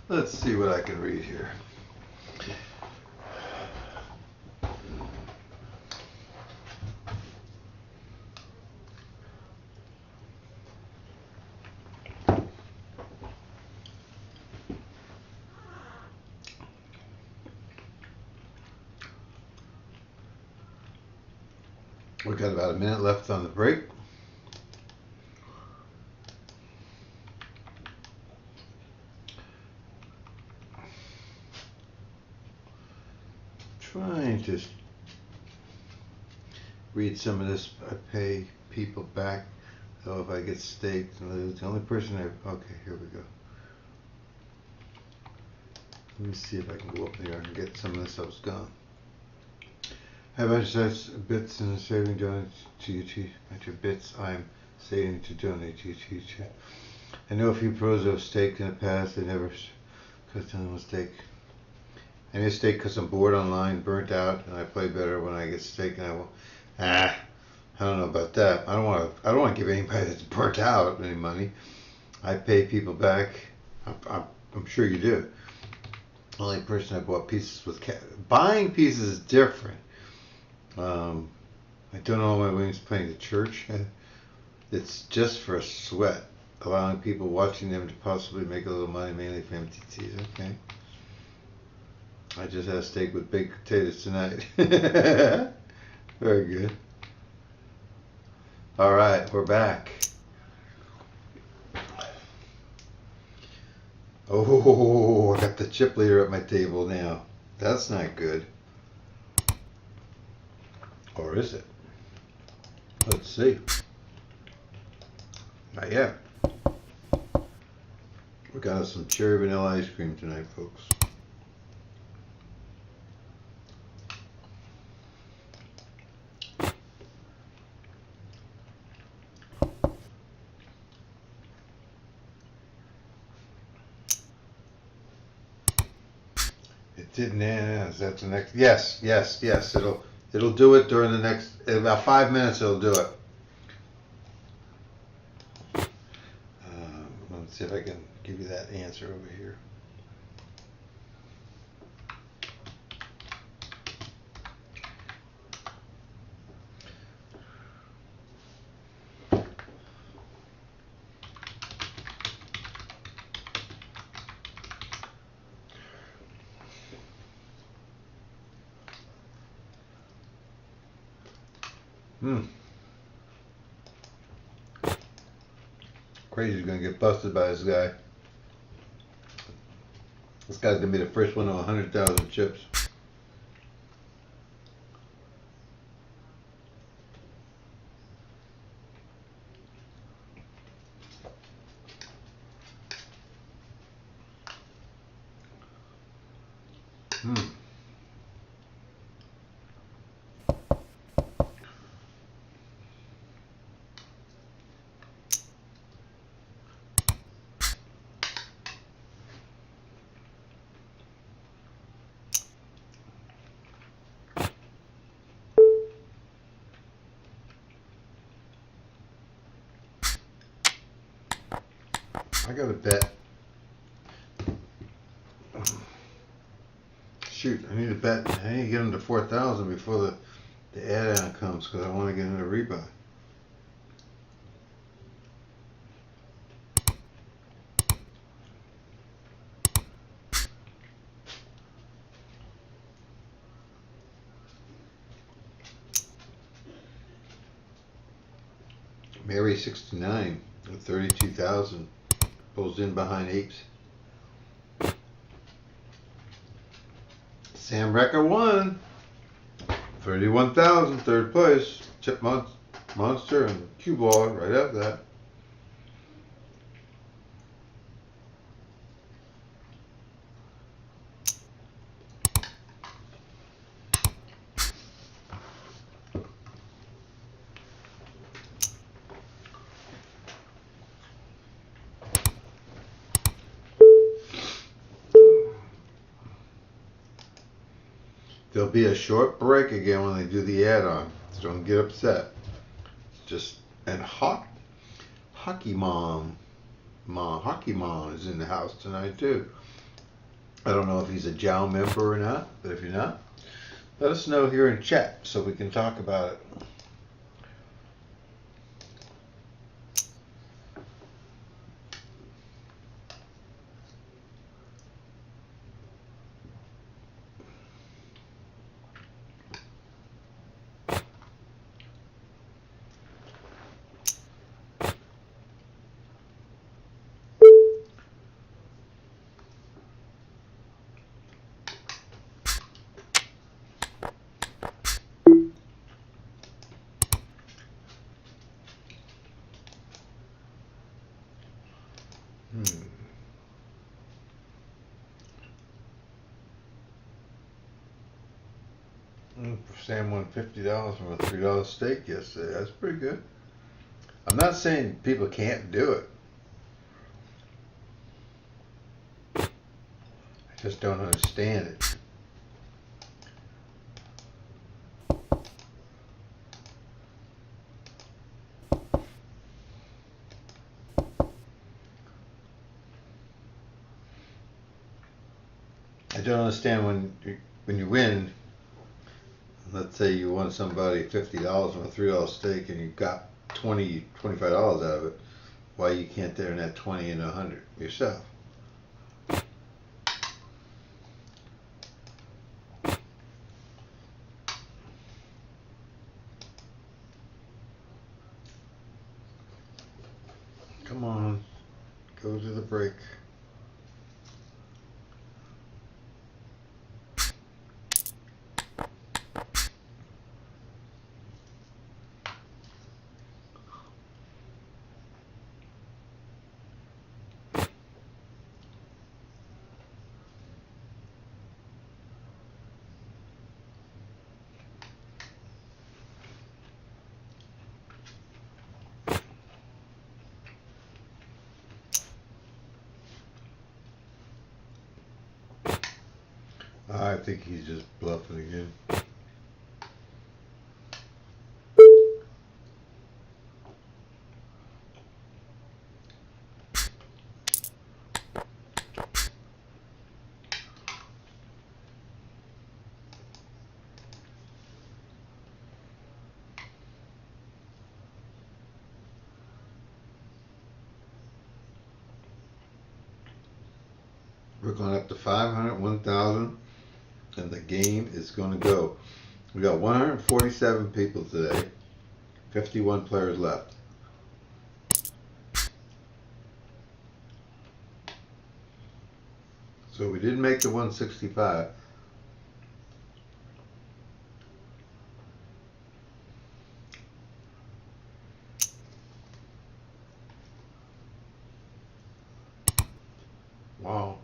Let's see what I can read here. We've got about a minute left on the break. Trying to read some of this. I pay people back, so if I get staked and lose, the only person I... Okay, here we go. Let me see if I can go up there and get some of this else gone. Have I such bits in saving donate to you? At your bits, I'm saving to donate to you. I know a few pros who have staked in the past. They never cut down a mistake. I need stake because I'm bored online, burnt out, and I play better when I get staked. And I don't know about that. I don't want to give anybody that's burnt out any money. I pay people back. I'm sure you do. The only person I bought pieces with buying pieces is different. I don't know my wings playing the church. It's just for a sweat, allowing people watching them to possibly make a little money, mainly for MTTs. Okay. I just had a steak with baked potatoes tonight. Very good. All right, we're back. Oh, I got the chip leader at my table now. That's not good. Or is it? Let's see. Not yet. We got us some cherry vanilla ice cream tonight, folks. It didn't end. Is that the next? Yes. It'll do it during the next, in about 5 minutes it'll do it. Let's see if I can give you that answer over here. Crazy's gonna get busted by this guy. This guy's gonna be the first one to 100,000 chips. I got a bet. Shoot, I need a bet. I need to get him to 4,000 before the add-on comes because I want to get him a rebuy. Mary 69 with 32,000 pulls in behind apes. Sam Wrecker won 31,000, third place. Chip Monster and Cue Ball right after that. There'll be a short break again when they do the add-on, so don't get upset. And Hockey Mom is in the house tonight too. I don't know if he's a Jao member or not, but if you're not, let us know here in chat so we can talk about it. Sam won $50 from a $3 stake yesterday. That's pretty good. I'm not saying people can't do it. I just don't understand it. I don't understand when you win. Let's say you won somebody $50 from a $3 stake and you got $25 out of it. Why you can't turn that 20 into 100 yourself? Come on, go to the break. I think he's just bluffing again. We're going up to 500, 1,000, and the game is going to go. We got 147 people today, 51 players left. So we didn't make the 165. Wow.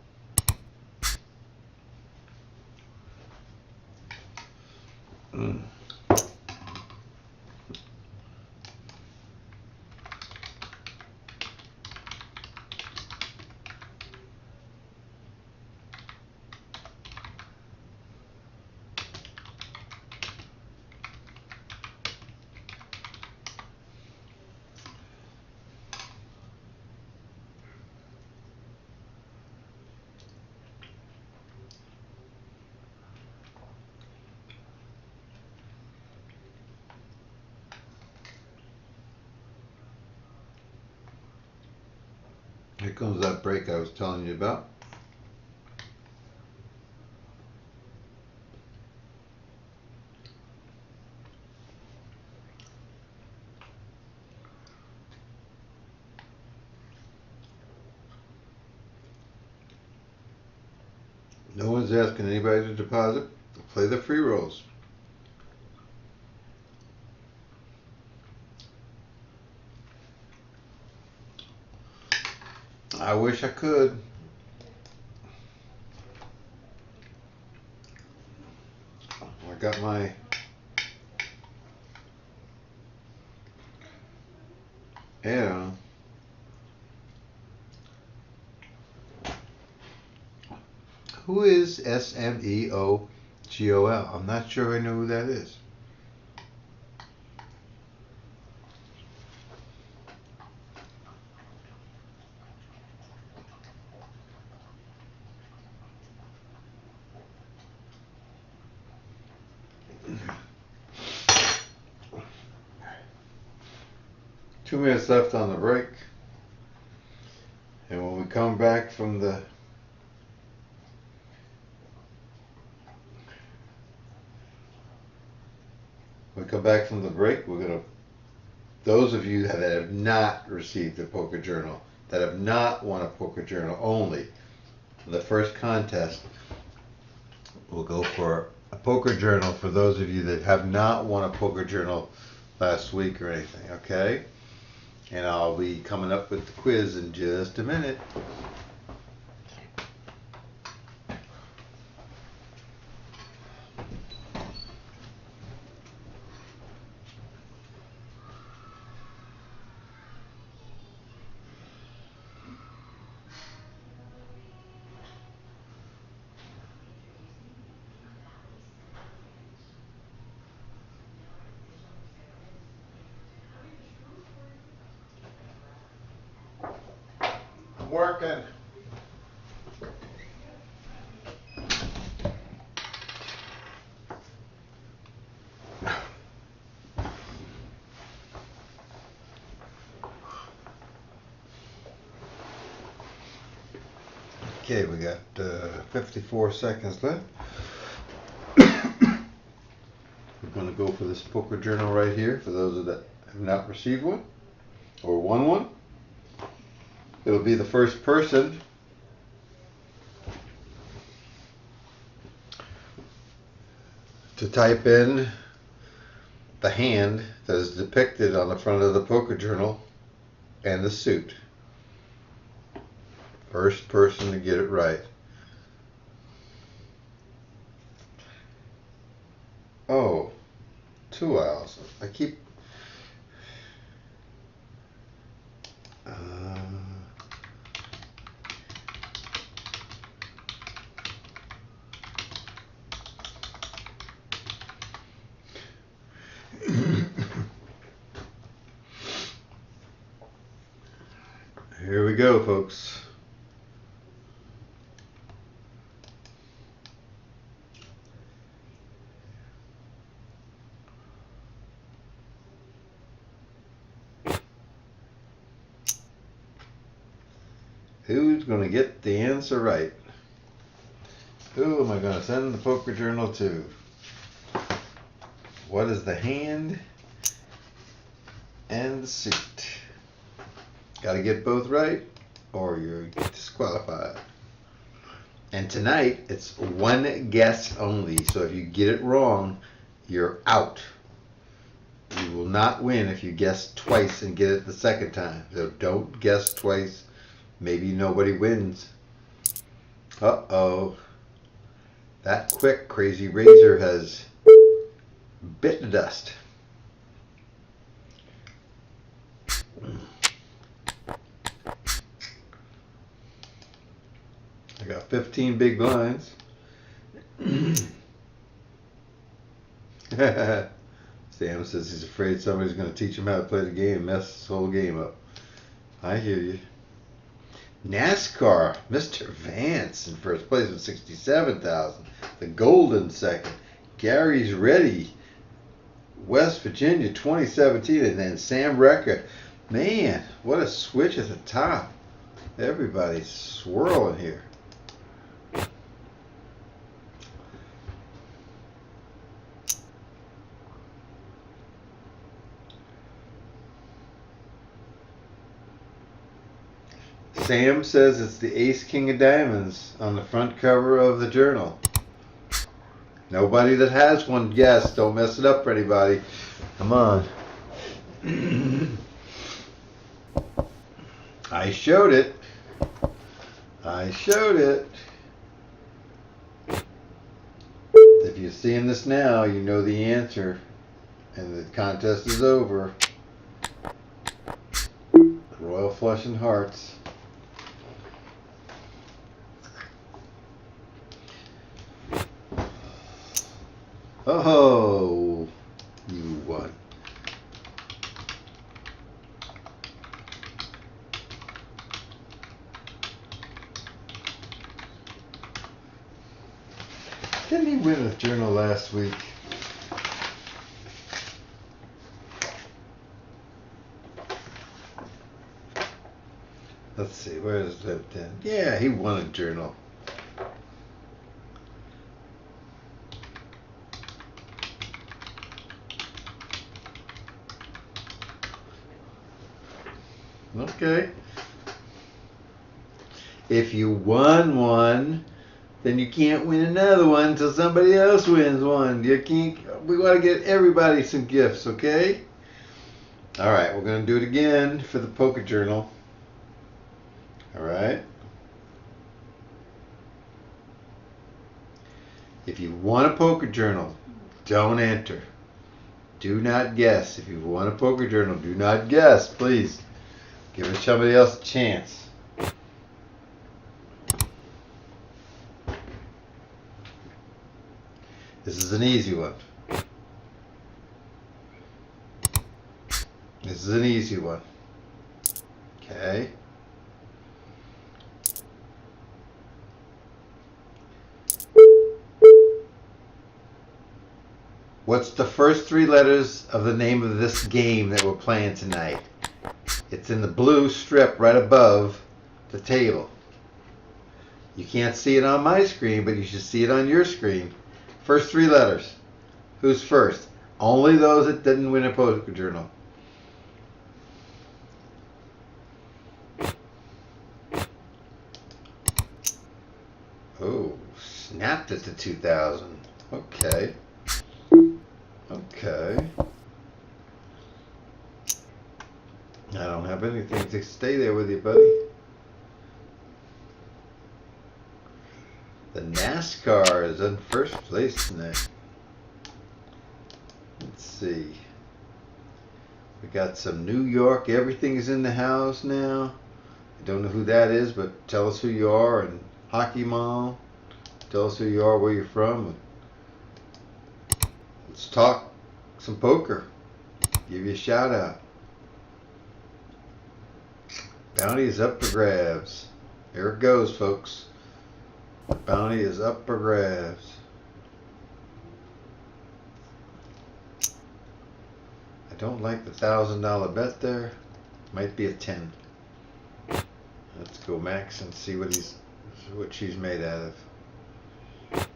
Here comes that break I was telling you about. No one's asking anybody to deposit. Play the free rolls. I wish I could. I got my ad on. Who is SMEOGOL? I'm not sure I know who that is. 2 minutes left on the break. And when we come back from the break, we're going to, those of you that have not received a poker journal, that have not won a poker journal only, the first contest will go for a poker journal for those of you that have not won a poker journal last week or anything, okay? And I'll be coming up with the quiz in just a minute. Working. Okay, we got 54 seconds left. We're going to go for this poker journal right here for those that have not received one or won one. It'll be the first person to type in the hand that is depicted on the front of the poker journal and the suit. First person to get it right. Oh, 2 owls. I keep... Here we go, folks. Who's going to get the answer right? Who am I going to send the poker journal to? What is the hand and the suit? Got to get both right or you're disqualified. And tonight it's one guess only. So if you get it wrong, you're out. You will not win if you guess twice and get it the second time. So don't guess twice. Maybe nobody wins. Uh-oh. That quick crazy razor has bit the dust. I got 15 big blinds. Sam says he's afraid somebody's going to teach him how to play the game and mess this whole game up. I hear you. NASCAR, Mr. Vance in first place with 67,000. The Golden second. Gary's Ready, West Virginia 2017. And then Sam Recker. Man, what a switch at the top. Everybody's swirling here. Sam says it's the Ace King of Diamonds on the front cover of the journal. Nobody that has one guessed. Don't mess it up for anybody. Come on. I showed it. I showed it. If you're seeing this now, you know the answer. And the contest is over. Royal Flush and Hearts. Oh, you won. Didn't he win a journal last week? Let's see, where's that then? Yeah, he won a journal. Okay. If you won one, then you can't win another one until somebody else wins one. You can't. We want to get everybody some gifts, okay? All right, we're gonna do it again for the poker journal. All right. If you want a poker journal, don't enter. Do not guess. If you want a poker journal, do not guess, please. Give somebody else a chance. This is an easy one. This is an easy one. Okay. What's the first three letters of the name of this game that we're playing tonight? It's in the blue strip right above the table. You can't see it on my screen, but you should see it on your screen. First three letters. Who's first? Only those that didn't win a poker journal. Oh, snapped it to 2000. Okay. Okay. I don't have anything to stay there with you, buddy. The NASCAR is in first place tonight. Let's see. We got some New York. Everything is in the house now. I don't know who that is, but tell us who you are. And Hockey Mom, tell us who you are, where you're from. Let's talk some poker. Give you a shout out. Bounty is up for grabs. Here it goes, folks. Bounty is up for grabs. I don't like the $1,000 bet there. Might be a 10. Let's go max and see what she's made out of.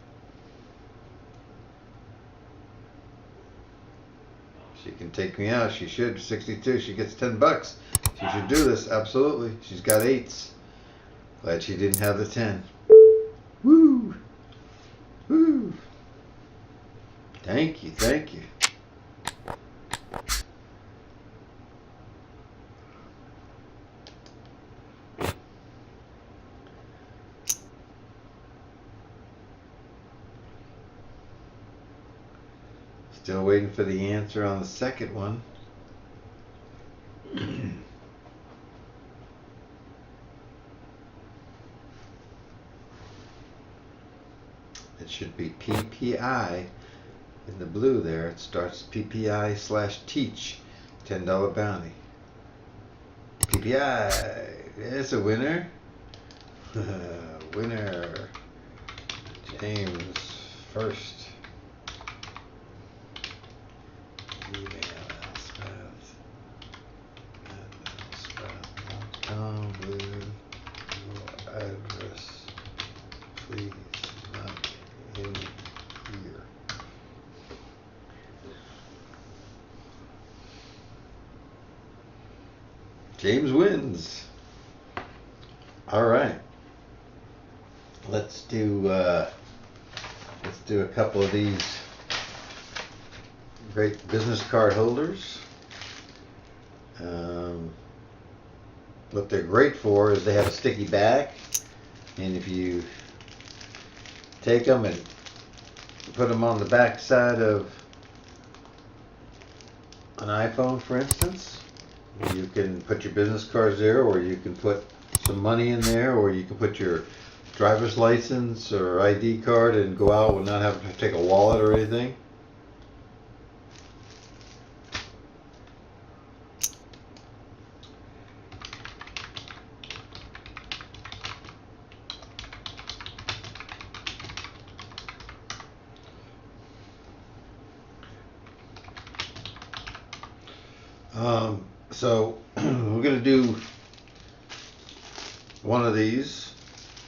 She can take me out. She should. 62. She gets $10. She should do this. Absolutely. She's got 8s. Glad she didn't have the 10. Woo! Woo! Thank you. Thank you. Still waiting for the answer on the second one. It should be PPI in the blue there. It starts PPI/teach. $10 bounty. PPI. There's a winner. Winner. James first. Email spath.com with your address, please, not in here. James wins. All right. Let's do a couple of these great business card holders. What they're great for is they have a sticky back, and if you take them and put them on the back side of an iPhone, for instance, you can put your business cards there, or you can put some money in there, or you can put your driver's license or ID card and go out and not have to take a wallet or anything. So we're going to do one of these,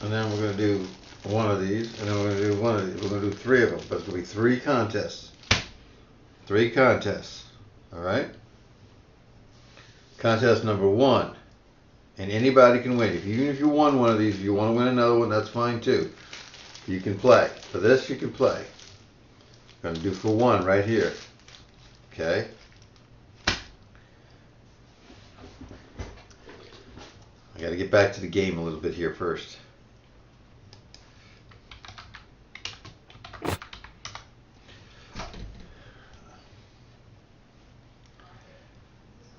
and then we're going to do one of these, and then we're going to do one of these. We're going to do 3 of them, but it'll be 3 contests. 3 contests. All right? Contest number 1. And anybody can win. Even if you won one of these, if you want to win another one, that's fine too. You can play. For this, you can play. I'm going to do for 1 right here. Okay? I got to get back to the game a little bit here first.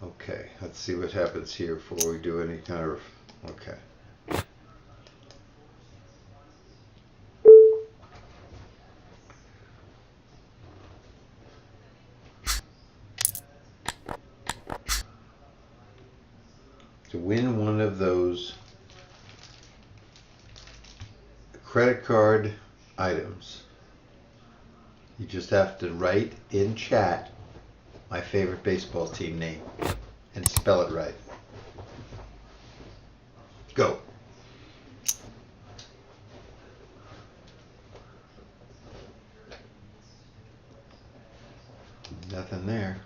Okay, let's see what happens here before we do any kind of, okay. To win one of those credit card items, you just have to write in chat my favorite baseball team name and spell it right. Go. Nothing there.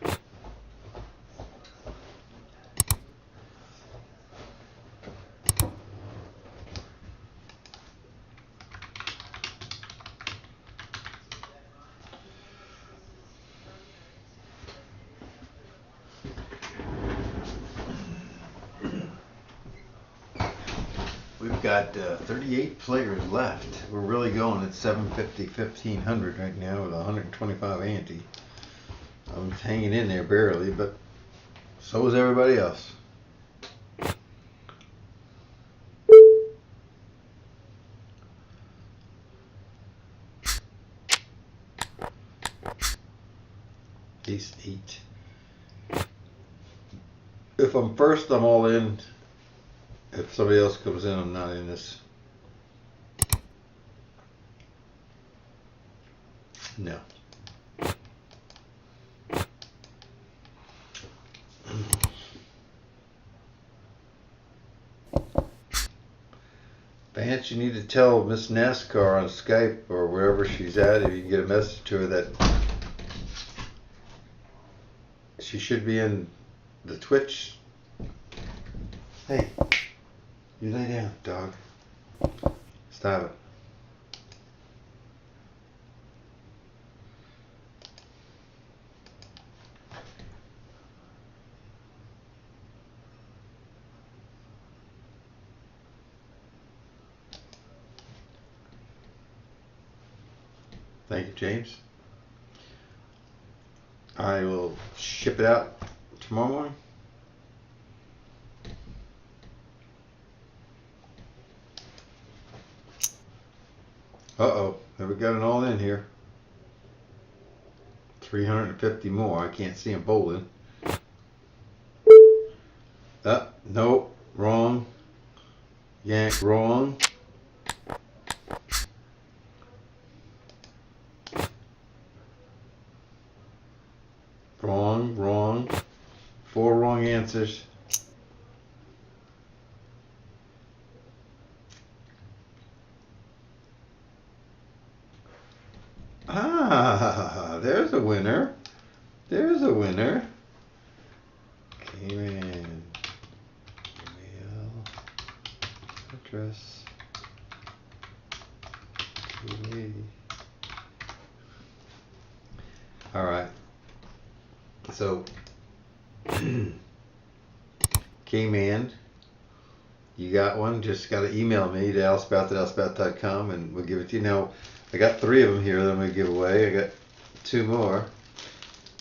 We've got 38 players left. We're really going at 750, 1500 right now with 125 ante. I'm hanging in there barely, but so is everybody else. Ace 8. If I'm first, I'm all in. If somebody else comes in, I'm not in this. No. Vance, you need to tell Miss NASCAR on Skype or wherever she's at, if you can get a message to her, that she should be in the Twitch. Hey. You lay down, dog. Stop it. Thank you, James. I will ship it out tomorrow morning. Uh-oh, have we got it all in here? 350 more. I can't see them bowling. Nope, wrong. Yank, wrong. Wrong, wrong. 4 wrong answers. Ah, there's a winner. There's a winner. Came in. Email address. 280. All right. So, came in. You got one. Just got to email me to alspath@alspath.com and we'll give it to you. Now, I got 3 of them here that I'm going to give away. I got 2 more.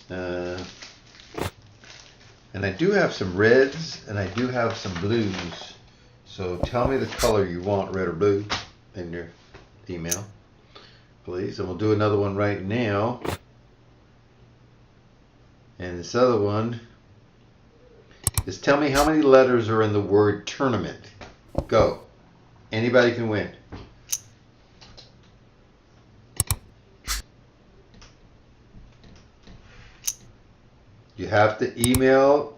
And I do have some reds and I do have some blues. So tell me the color you want, red or blue, in your email, please. And we'll do another one right now. And this other one is, tell me how many letters are in the word tournament. Go. Anybody can win. You have to email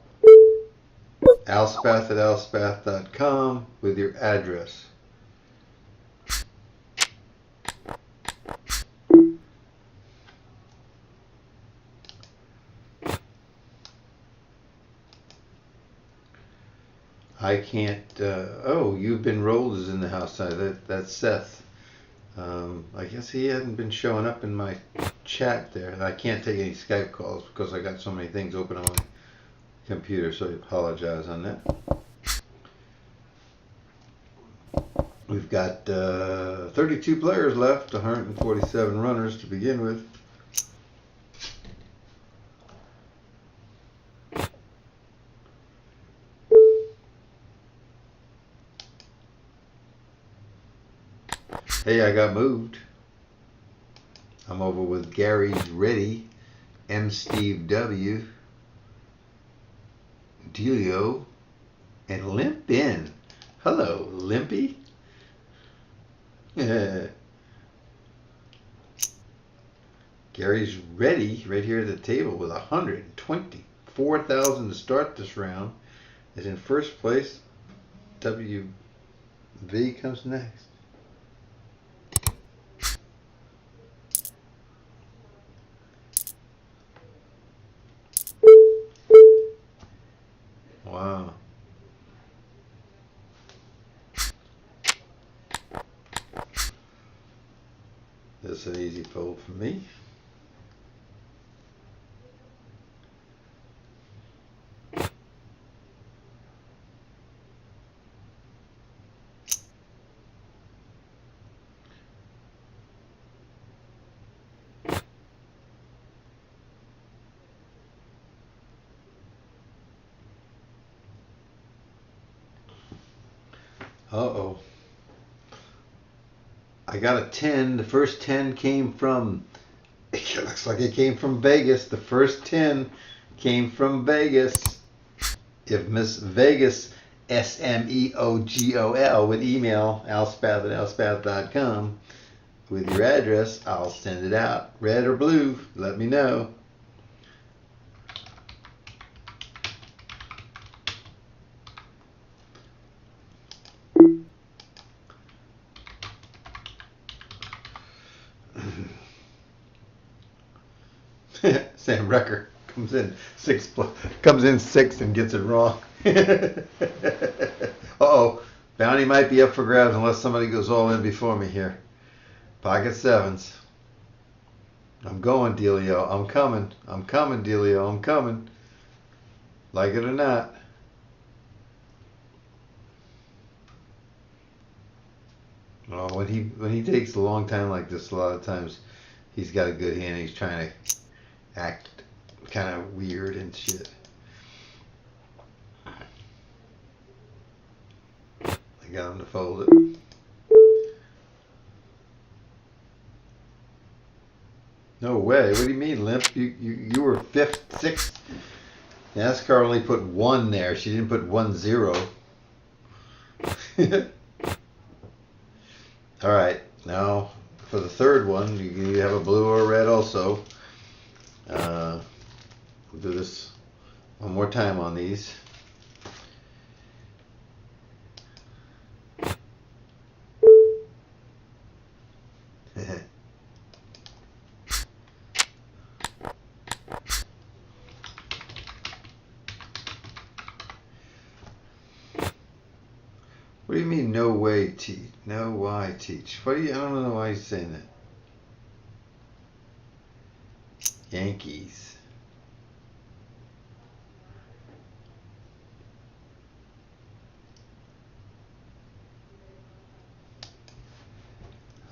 alspath@alspath.com with your address. I can't. Oh, You've Been Rolled is in the house. That's Seth. I guess he hadn't been showing up in my chat there. And I can't take any Skype calls because I got so many things open on my computer, so I apologize on that. We've got 32 players left, 147 runners to begin with. Hey, I got moved. I'm over with Gary's Ready, MSteveW, Delio, and Limp In. Hello, Limpy. Yeah. Gary's Ready right here at the table with 124,000 to start this round. Is in first place. WV comes next. Wow. That's an easy fold for me. Uh-oh. I got a 10. The first 10 came from, it looks like it came from Vegas. The first 10 came from Vegas. If Miss Vegas, SMEOGOL, would email alspath@alspath.com with your address, I'll send it out. Red or blue, let me know. Sam Recker comes in sixth and gets it wrong. Uh-oh, bounty might be up for grabs unless somebody goes all in before me here. Pocket sevens. I'm going, Delio. I'm coming. I'm coming, Delio. I'm coming. Like it or not. Oh, when he takes a long time like this, a lot of times he's got a good hand. He's trying to act kind of weird and shit. I got him to fold it. No way. What do you mean, Limp? You were fifth, sixth. NASCAR only put 1 there. She didn't put 1-0. All right. Now for the third one, you have a blue or a red also. We'll do this one more time on these. What do you mean, no way teach? No why teach? What do you? I don't know why he's saying that. Yankees.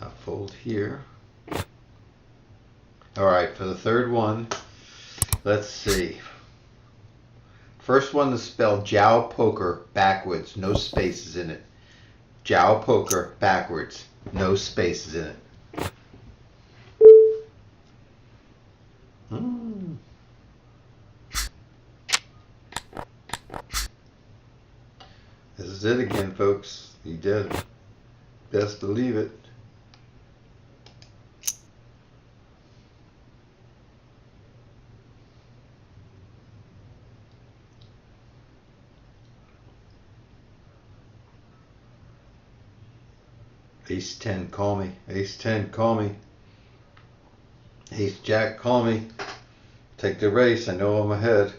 I'll fold here. All right, for the third one, let's see. First one to spell JaoPoker backwards, no spaces in it. JaoPoker backwards, no spaces in it. This is it again, folks. He did. Best believe it. Ace 10, call me. Ace 10, call me. Ace Jack, call me. Take the race. I know I'm ahead.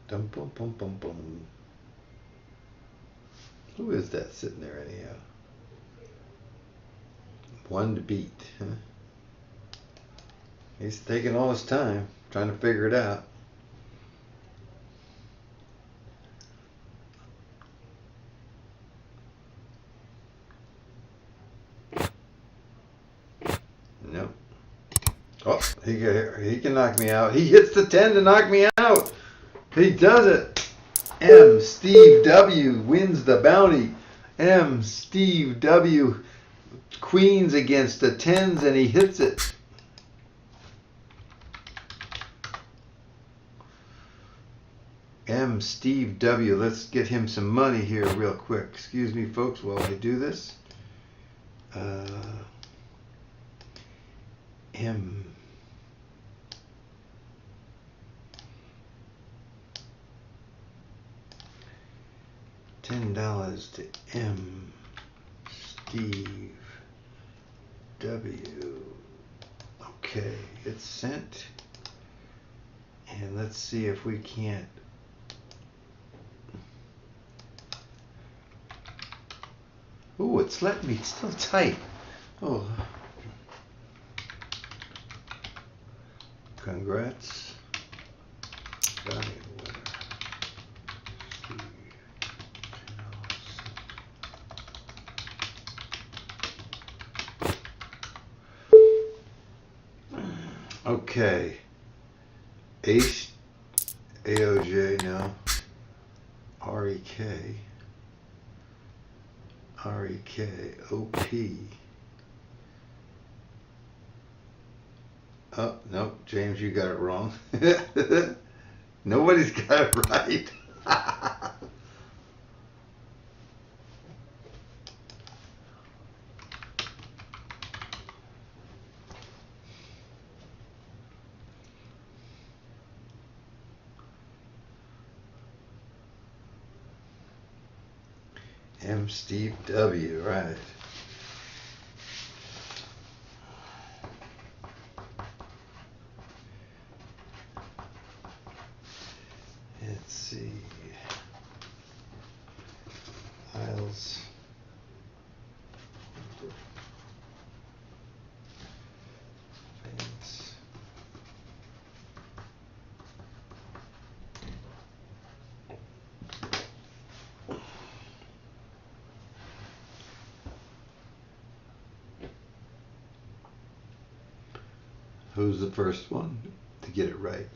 Dum bum bum bum bum. Who is that sitting there anyhow? One to beat. Huh? He's taking all his time trying to figure it out. Nope. Oh, he can knock me out. He hits the 10 to knock me out. He does it. MSteveW wins the bounty. MSteveW queens against the 10s and he hits it. MSteveW, let's get him some money here real quick. Excuse me, folks, while I do this. $10 to MSteveW. Okay, it's sent. And let's see if we can't. Oh, it's letting me still type. Oh. Congrats. Bounty winner. Okay. Ace AOJ now. REK. REK OP. Oh, no, James, you got it wrong. Nobody's got it right. MSteveW, right. Let's see. Files. Fans. Who's the first one to get it right?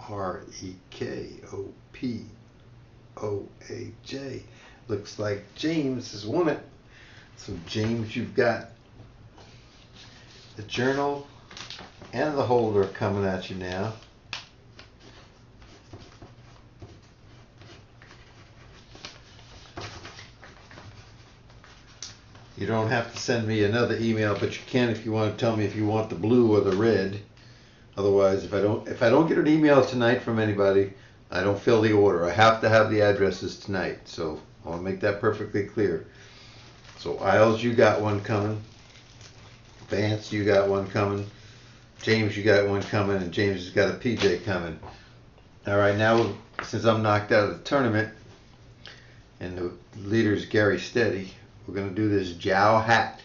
REKOPOAJ. Looks like James has won it. So James, you've got the journal and the holder coming at you now. You don't have to send me another email, but you can if you want to tell me if you want the blue or the red. Otherwise, if I don't get an email tonight from anybody, I don't fill the order. I have to have the addresses tonight. So I want to make that perfectly clear. So Isles, you got one coming. Vance, you got one coming. James, you got one coming, and James has got a PJ coming. All right, now since I'm knocked out of the tournament, and the leader's Gary Steady, we're going to do this Jow hat.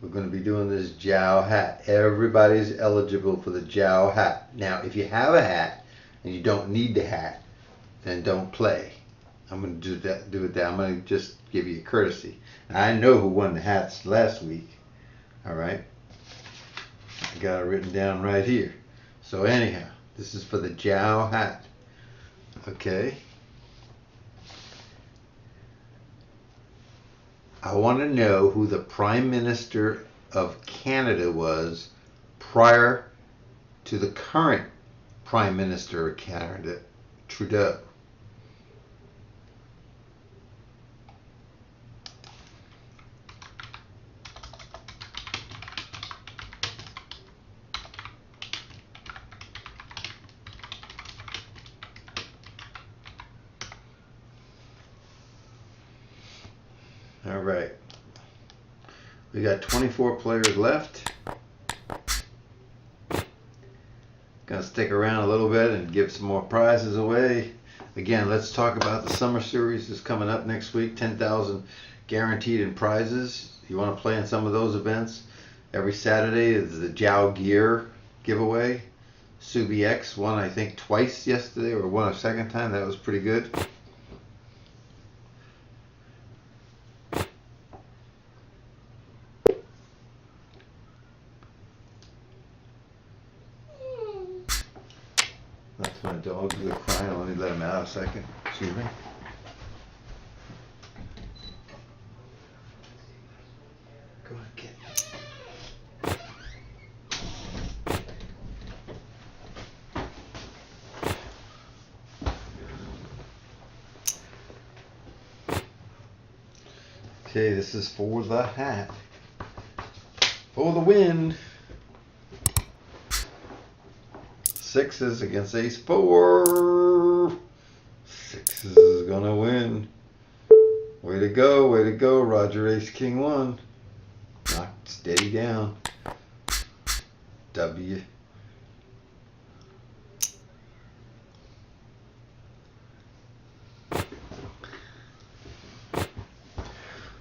We're going to be doing this Jow hat. Everybody's eligible for the Jow hat. Now, if you have a hat and you don't need the hat, then don't play. I'm going to do it that. I'm going to just give you a courtesy. I know who won the hats last week. All right. I got it written down right here. So anyhow, this is for the Jow hat. Okay. I want to know who the Prime Minister of Canada was prior to the current Prime Minister of Canada, Trudeau. right. We got 24 players left. Gonna stick around a little bit and give some more prizes away. Again, let's talk about the summer series is coming up next week. 10,000 guaranteed in prizes. You want to play in some of those events? Every Saturday is the Jao Gear giveaway. Subi X won, I think, twice yesterday, or won a second time. That was pretty good. That's my dog. They're crying. Let me let him out a second. Excuse me. Go on, kid. Okay, this is for the hat. For the win. Sixes against ace four. Sixes is gonna win. Way to go, Roger. Ace king one. Knocked steady down. W.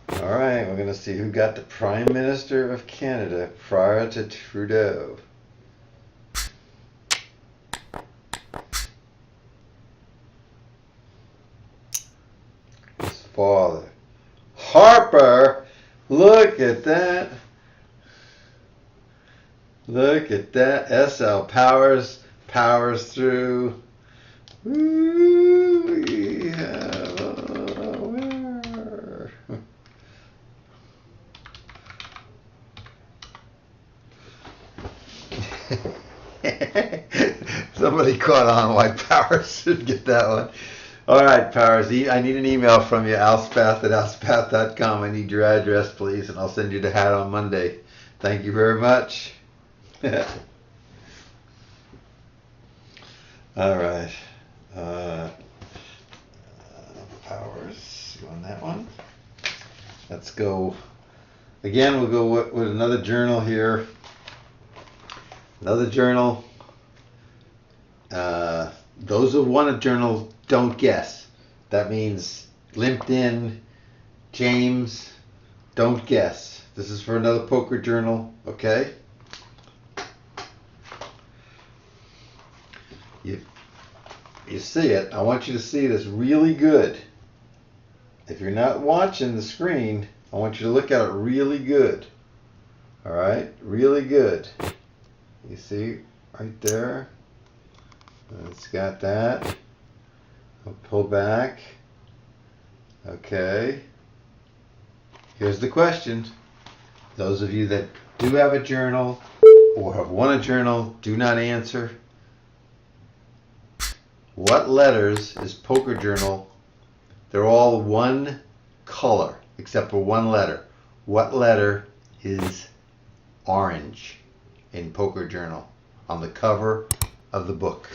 All right, we're gonna see who got the Prime Minister of Canada prior to Trudeau. His father, Harper. Look at that. Look at that. SL powers through. Ooh, we have a winner. Somebody caught on why Powers should get that one. All right, Powers, I need an email from you, alspath@alspath.com. I need your address, please, and I'll send you the hat on Monday. Thank you very much. All right. Powers on that one. Let's go. Again, we'll go with another journal here. Another journal. Those who won a journal don't guess. That means LinkedIn, James, don't guess. This is for another poker journal, okay? You see it. I want you to see this really good. If you're not watching the screen, I want you to look at it really good. All right? Really good. You see right there? It's got that. I'll pull back. Okay. Here's the question. Those of you that do have a journal or have won a journal, do not answer. What letters is Poker Journal? They're all one color except for one letter. What letter is orange in Poker Journal on the cover of the book?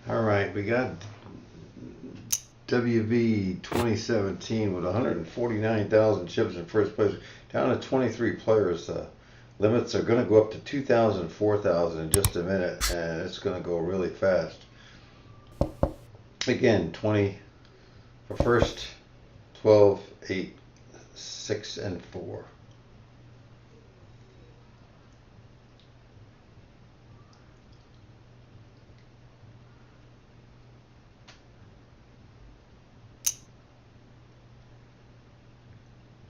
All right, we got WV 2017 with 149,000 chips in first place, down to 23 players. Limits are going to go up to 2,000, 4,000 in just a minute, and it's going to go really fast. Again, 20 for first, 12, 8, 6, and 4.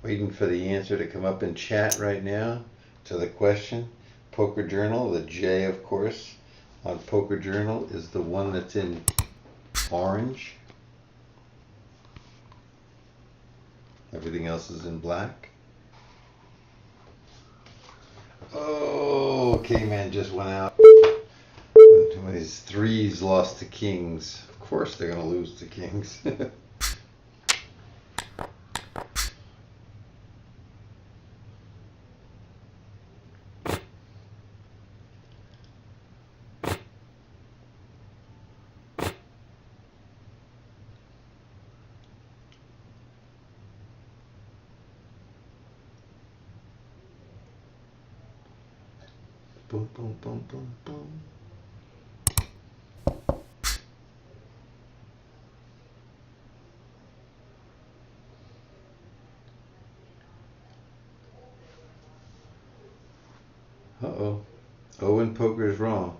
Waiting for the answer to come up in chat right now to the question. Poker Journal, the J, of course, on Poker Journal is the one that's in orange. Everything else is in black. Oh, K-Man just went out. When his threes lost to kings. Of course they're going to lose to kings. Boom, boom, boom, boom, boom. Uh-oh. Owen Poker is wrong.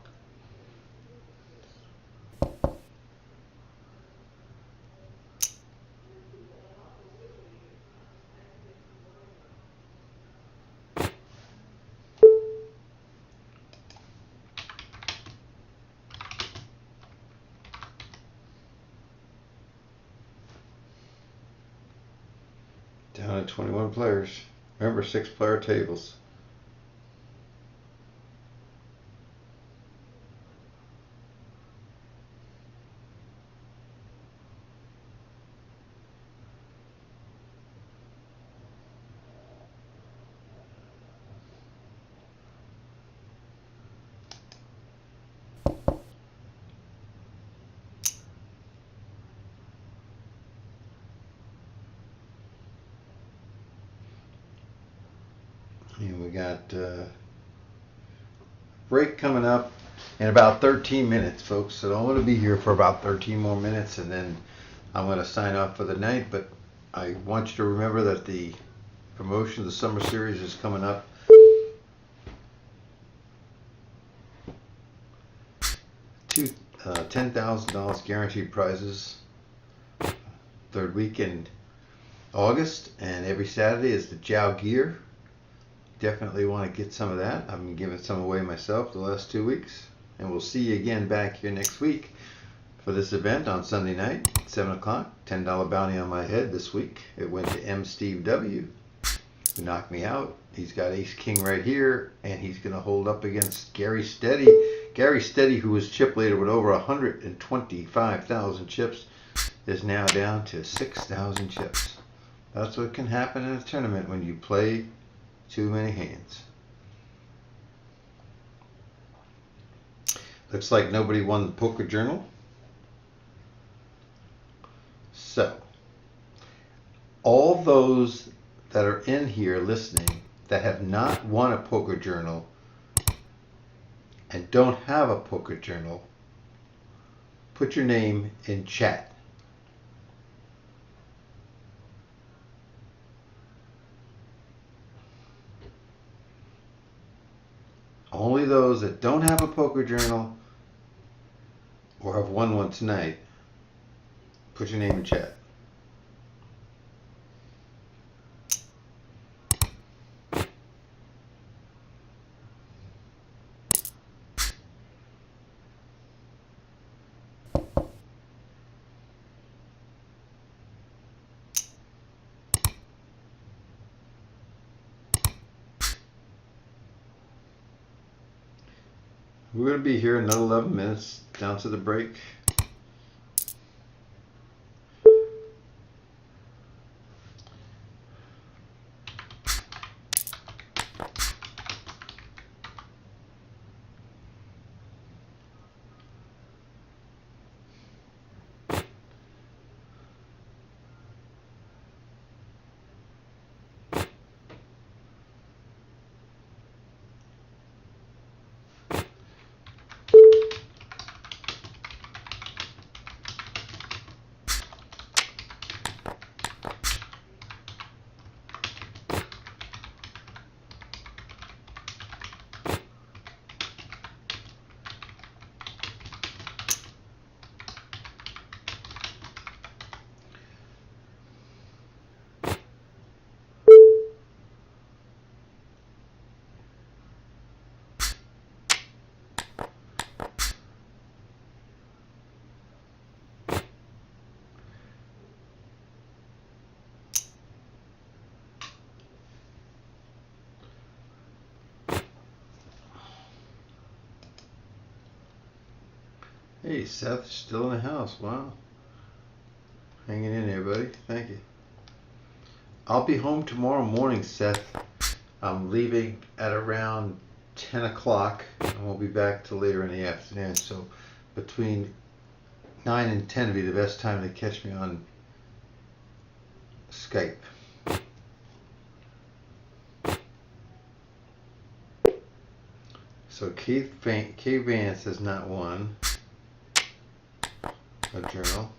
Down at 21 players. Remember, 6-player tables. And we got break coming up in about 13 minutes, folks. So I'm going to be here for about 13 more minutes, and then I'm going to sign off for the night. But I want you to remember that the promotion of the summer series is coming up. $10,000 guaranteed prizes. Third week in August, and every Saturday is the Jiao gear. Definitely want to get some of that. I've been giving some away myself the last 2 weeks, and we'll see you again back here next week for this event on Sunday night, 7 o'clock. $10 bounty on my head this week. It went to MSteveW, who knocked me out. He's got ace king right here, and he's going to hold up against Gary Steady. Gary Steady, who was chip leader with over 125,000 chips, is now down to 6,000 chips. That's what can happen in a tournament when you play too many hands. Looks like nobody won the poker journal. So, all those that are in here listening that have not won a poker journal and don't have a poker journal, put your name in chat. Only those that don't have a poker journal or have won one tonight, put your name in chat. We're going to be here another 11 minutes down to the break. Hey, Seth, still in the house. Wow. Hanging in there, buddy. Thank you. I'll be home tomorrow morning, Seth. I'm leaving at around 10 o'clock and we'll be back till later in the afternoon. So between 9 and 10 would be the best time to catch me on Skype. So K Vance has not won a journal.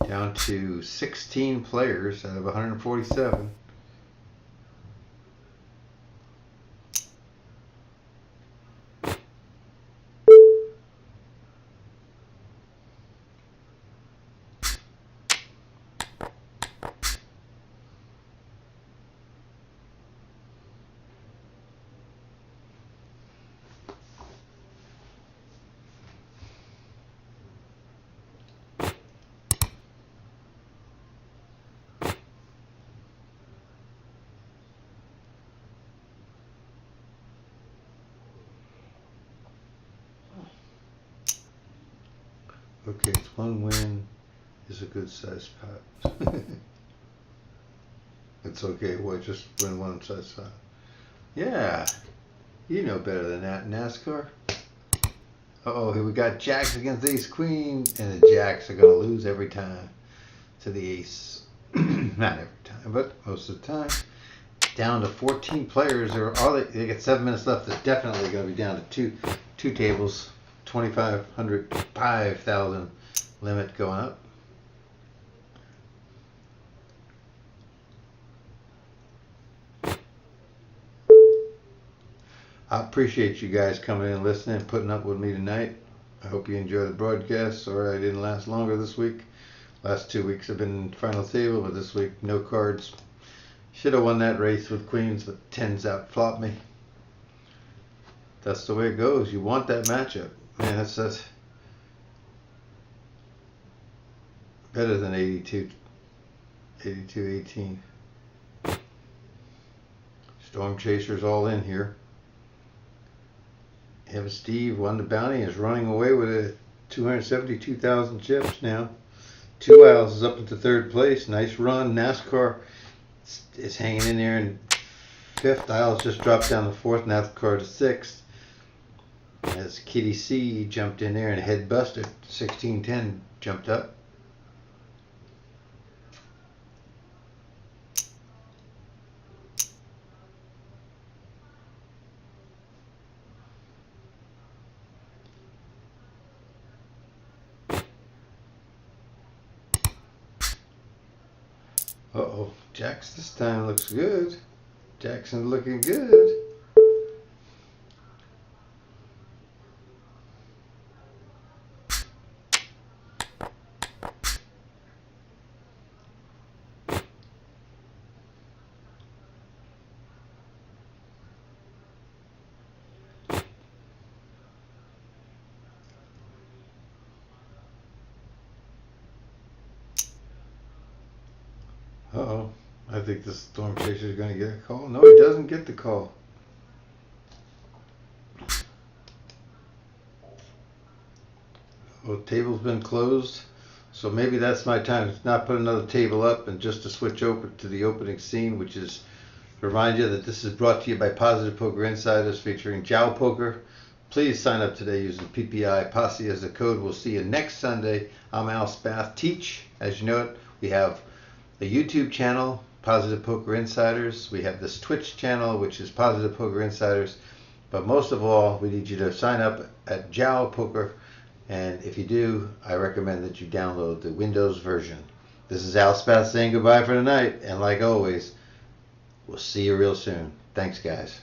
Down to 16 players out of 147. Okay, it's one win is a good size pot. It's okay, what, just win one size pot? Yeah, you know better than that, NASCAR. Uh-oh, here we got jacks against ace queen, and the jacks are going to lose every time to the ace. Not every time, but most of the time. Down to 14 players. They got 7 minutes left. They're definitely going to be down to two tables. 2,500, 5,000 limit going up. I appreciate you guys coming in and listening and putting up with me tonight. I hope you enjoy the broadcast. Sorry I didn't last longer this week. Last 2 weeks have been final table, but this week no cards. Should have won that race with queens, but tens outflopped me. That's the way it goes. You want that matchup. Man, that's better than 82-18. Storm Chasers all in here. MSteveW won the bounty and is running away with it. 272,000 chips now. 2 Owls is up into third place. Nice run. NASCAR is hanging in there in fifth. Owls just dropped down to fourth. NASCAR to sixth. As Kitty C jumped in there and head busted. 1610 jumped up. Uh-oh, Jacks this time looks good. Jackson looking good. Uh-oh, I think the Storm Chaser is going to get a call. No, he doesn't get the call. Well, the table's been closed, so maybe that's my time to not put another table up and just to switch over to the opening scene, which is to remind you that this is brought to you by Positive Poker Insiders featuring JaoPoker. Please sign up today using ppiposse as the code. We'll see you next Sunday. I'm Al Spath. Teach, as you know it. We have the YouTube channel, Positive Poker Insiders. We have this Twitch channel, which is Positive Poker Insiders. But most of all, we need you to sign up at JaoPoker. And if you do, I recommend that you download the Windows version. This is Al Spath saying goodbye for tonight. And like always, we'll see you real soon. Thanks, guys.